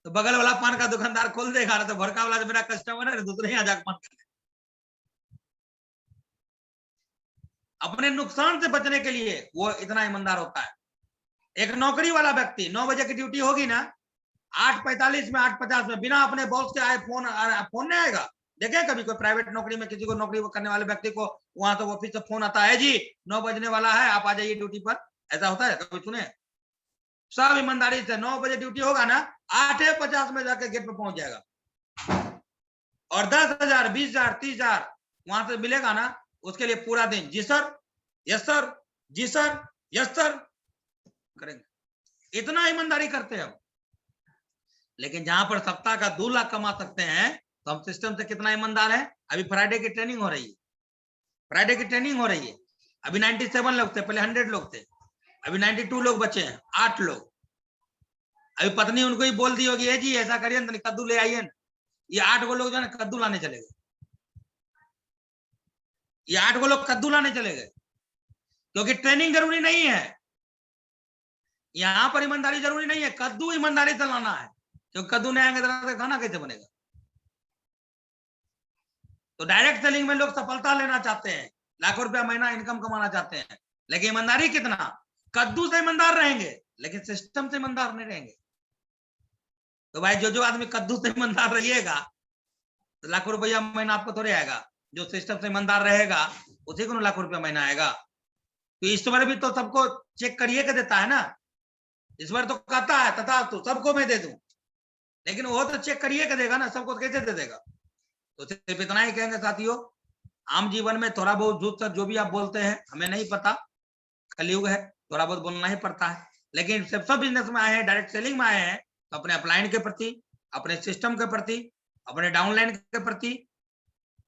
तो बगल वाला पान का दुकानदार खोल देगा ना, तो भड़का वाला जो मेरा कस्टमर है दूसरे यहाँ जाकर पान कर। अपने नुकसान से बचने के लिए वो इतना ईमानदार होता है। एक नौकरी वाला व्यक्ति 9 बजे की ड्यूटी होगी ना, 8:45 में 8:50 में बिना अपने बॉस के आए फोन नहीं आएगा। देखें कभी कोई प्राइवेट नौकरी में किसी को नौकरी करने वाले व्यक्ति को वहां तो ऑफिस से फोन आता है, जी 9 बजने वाला है, आप आ जाइए ड्यूटी पर। ऐसा होता है कभी सुने? सब ईमानदारी से 9 बजे ड्यूटी होगा ना, 8:50 में जाके गेट पर पहुंच जाएगा। और 10,000 20,000 30,000 वहां से मिलेगा ना, उसके लिए पूरा दिन जी सर, यस सर, जी सर, यस सर करेंगे। इतना ईमानदारी करते हैं। लेकिन जहां पर सप्ताह का 2 लाख कमा सकते हैं, तो हम सिस्टम से कितना ईमानदार है। अभी फ्राइडे की ट्रेनिंग हो रही है, फ्राइडे की ट्रेनिंग हो रही है। अभी 97 लोग थे, पहले 100 लोग थे, अभी 92 लोग बचे हैं, 8 लोग। अभी पत्नी उनको ही बोल दी होगी, है जी ऐसा करिए ना, कद्दू ले आइए ना। ये 8 गो लोग जो है ना कद्दू लाने चले गए, ये 8 गो लोग कद्दू लाने चले गए, क्योंकि ट्रेनिंग जरूरी नहीं है। यहां पर ईमानदारी जरूरी नहीं है, कद्दू ईमानदारी से लाना है, क्योंकि कद्दू नहीं आएंगे तो खाना कैसे बनेगा। तो डायरेक्ट सेलिंग में लोग सफलता लेना चाहते हैं, लाखों रुपया महीना इनकम कमाना चाहते हैं, लेकिन ईमानदारी कितना? कद्दू से ईमानदार रहेंगे, लेकिन सिस्टम से ईमानदार नहीं रहेंगे। तो भाई जो आदमी कद्दू से ईमानदार रहिएगा, तो लाखों रुपया महीना आपको थोड़े आएगा। जो सिस्टम से ईमानदार रहेगा उसी को लाखों रुपया महीना आएगा। तो ईश्वर भी तो सबको चेक करिए के देता है ना। ईश्वर तो कहता है तथा तो सबको मैं दे दूं, लेकिन वो तो चेक करिए के देगा ना, सबको कैसे दे देगा। तो सिर्फ इतना ही कहेंगे साथियों, आम जीवन में थोड़ा बहुत झूठ सच जो भी आप बोलते हैं, हमें नहीं पता, कलयुग है, थोड़ा बहुत बोलना ही पड़ता है। लेकिन सब बिजनेस में आए हैं, डायरेक्ट सेलिंग में आए हैं, तो अपने अपलाइन के प्रति, अपने सिस्टम के प्रति, अपने डाउनलाइन के प्रति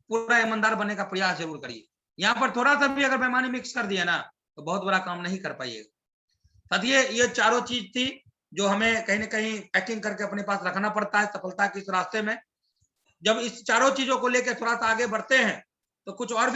पूरा ईमानदार बनने का प्रयास जरूर करिए। यहाँ पर थोड़ा सा भी अगर बेईमानी मिक्स कर दिया ना, तो बहुत बड़ा काम नहीं कर पाइएगा। साथियों ये चारों चीज थी जो हमें कहीं ना कहीं पैकिंग करके अपने पास रखना पड़ता है सफलता के इस रास्ते में। जब इस चारों चीजों को लेकर थोड़ा सा आगे बढ़ते हैं, तो कुछ और भी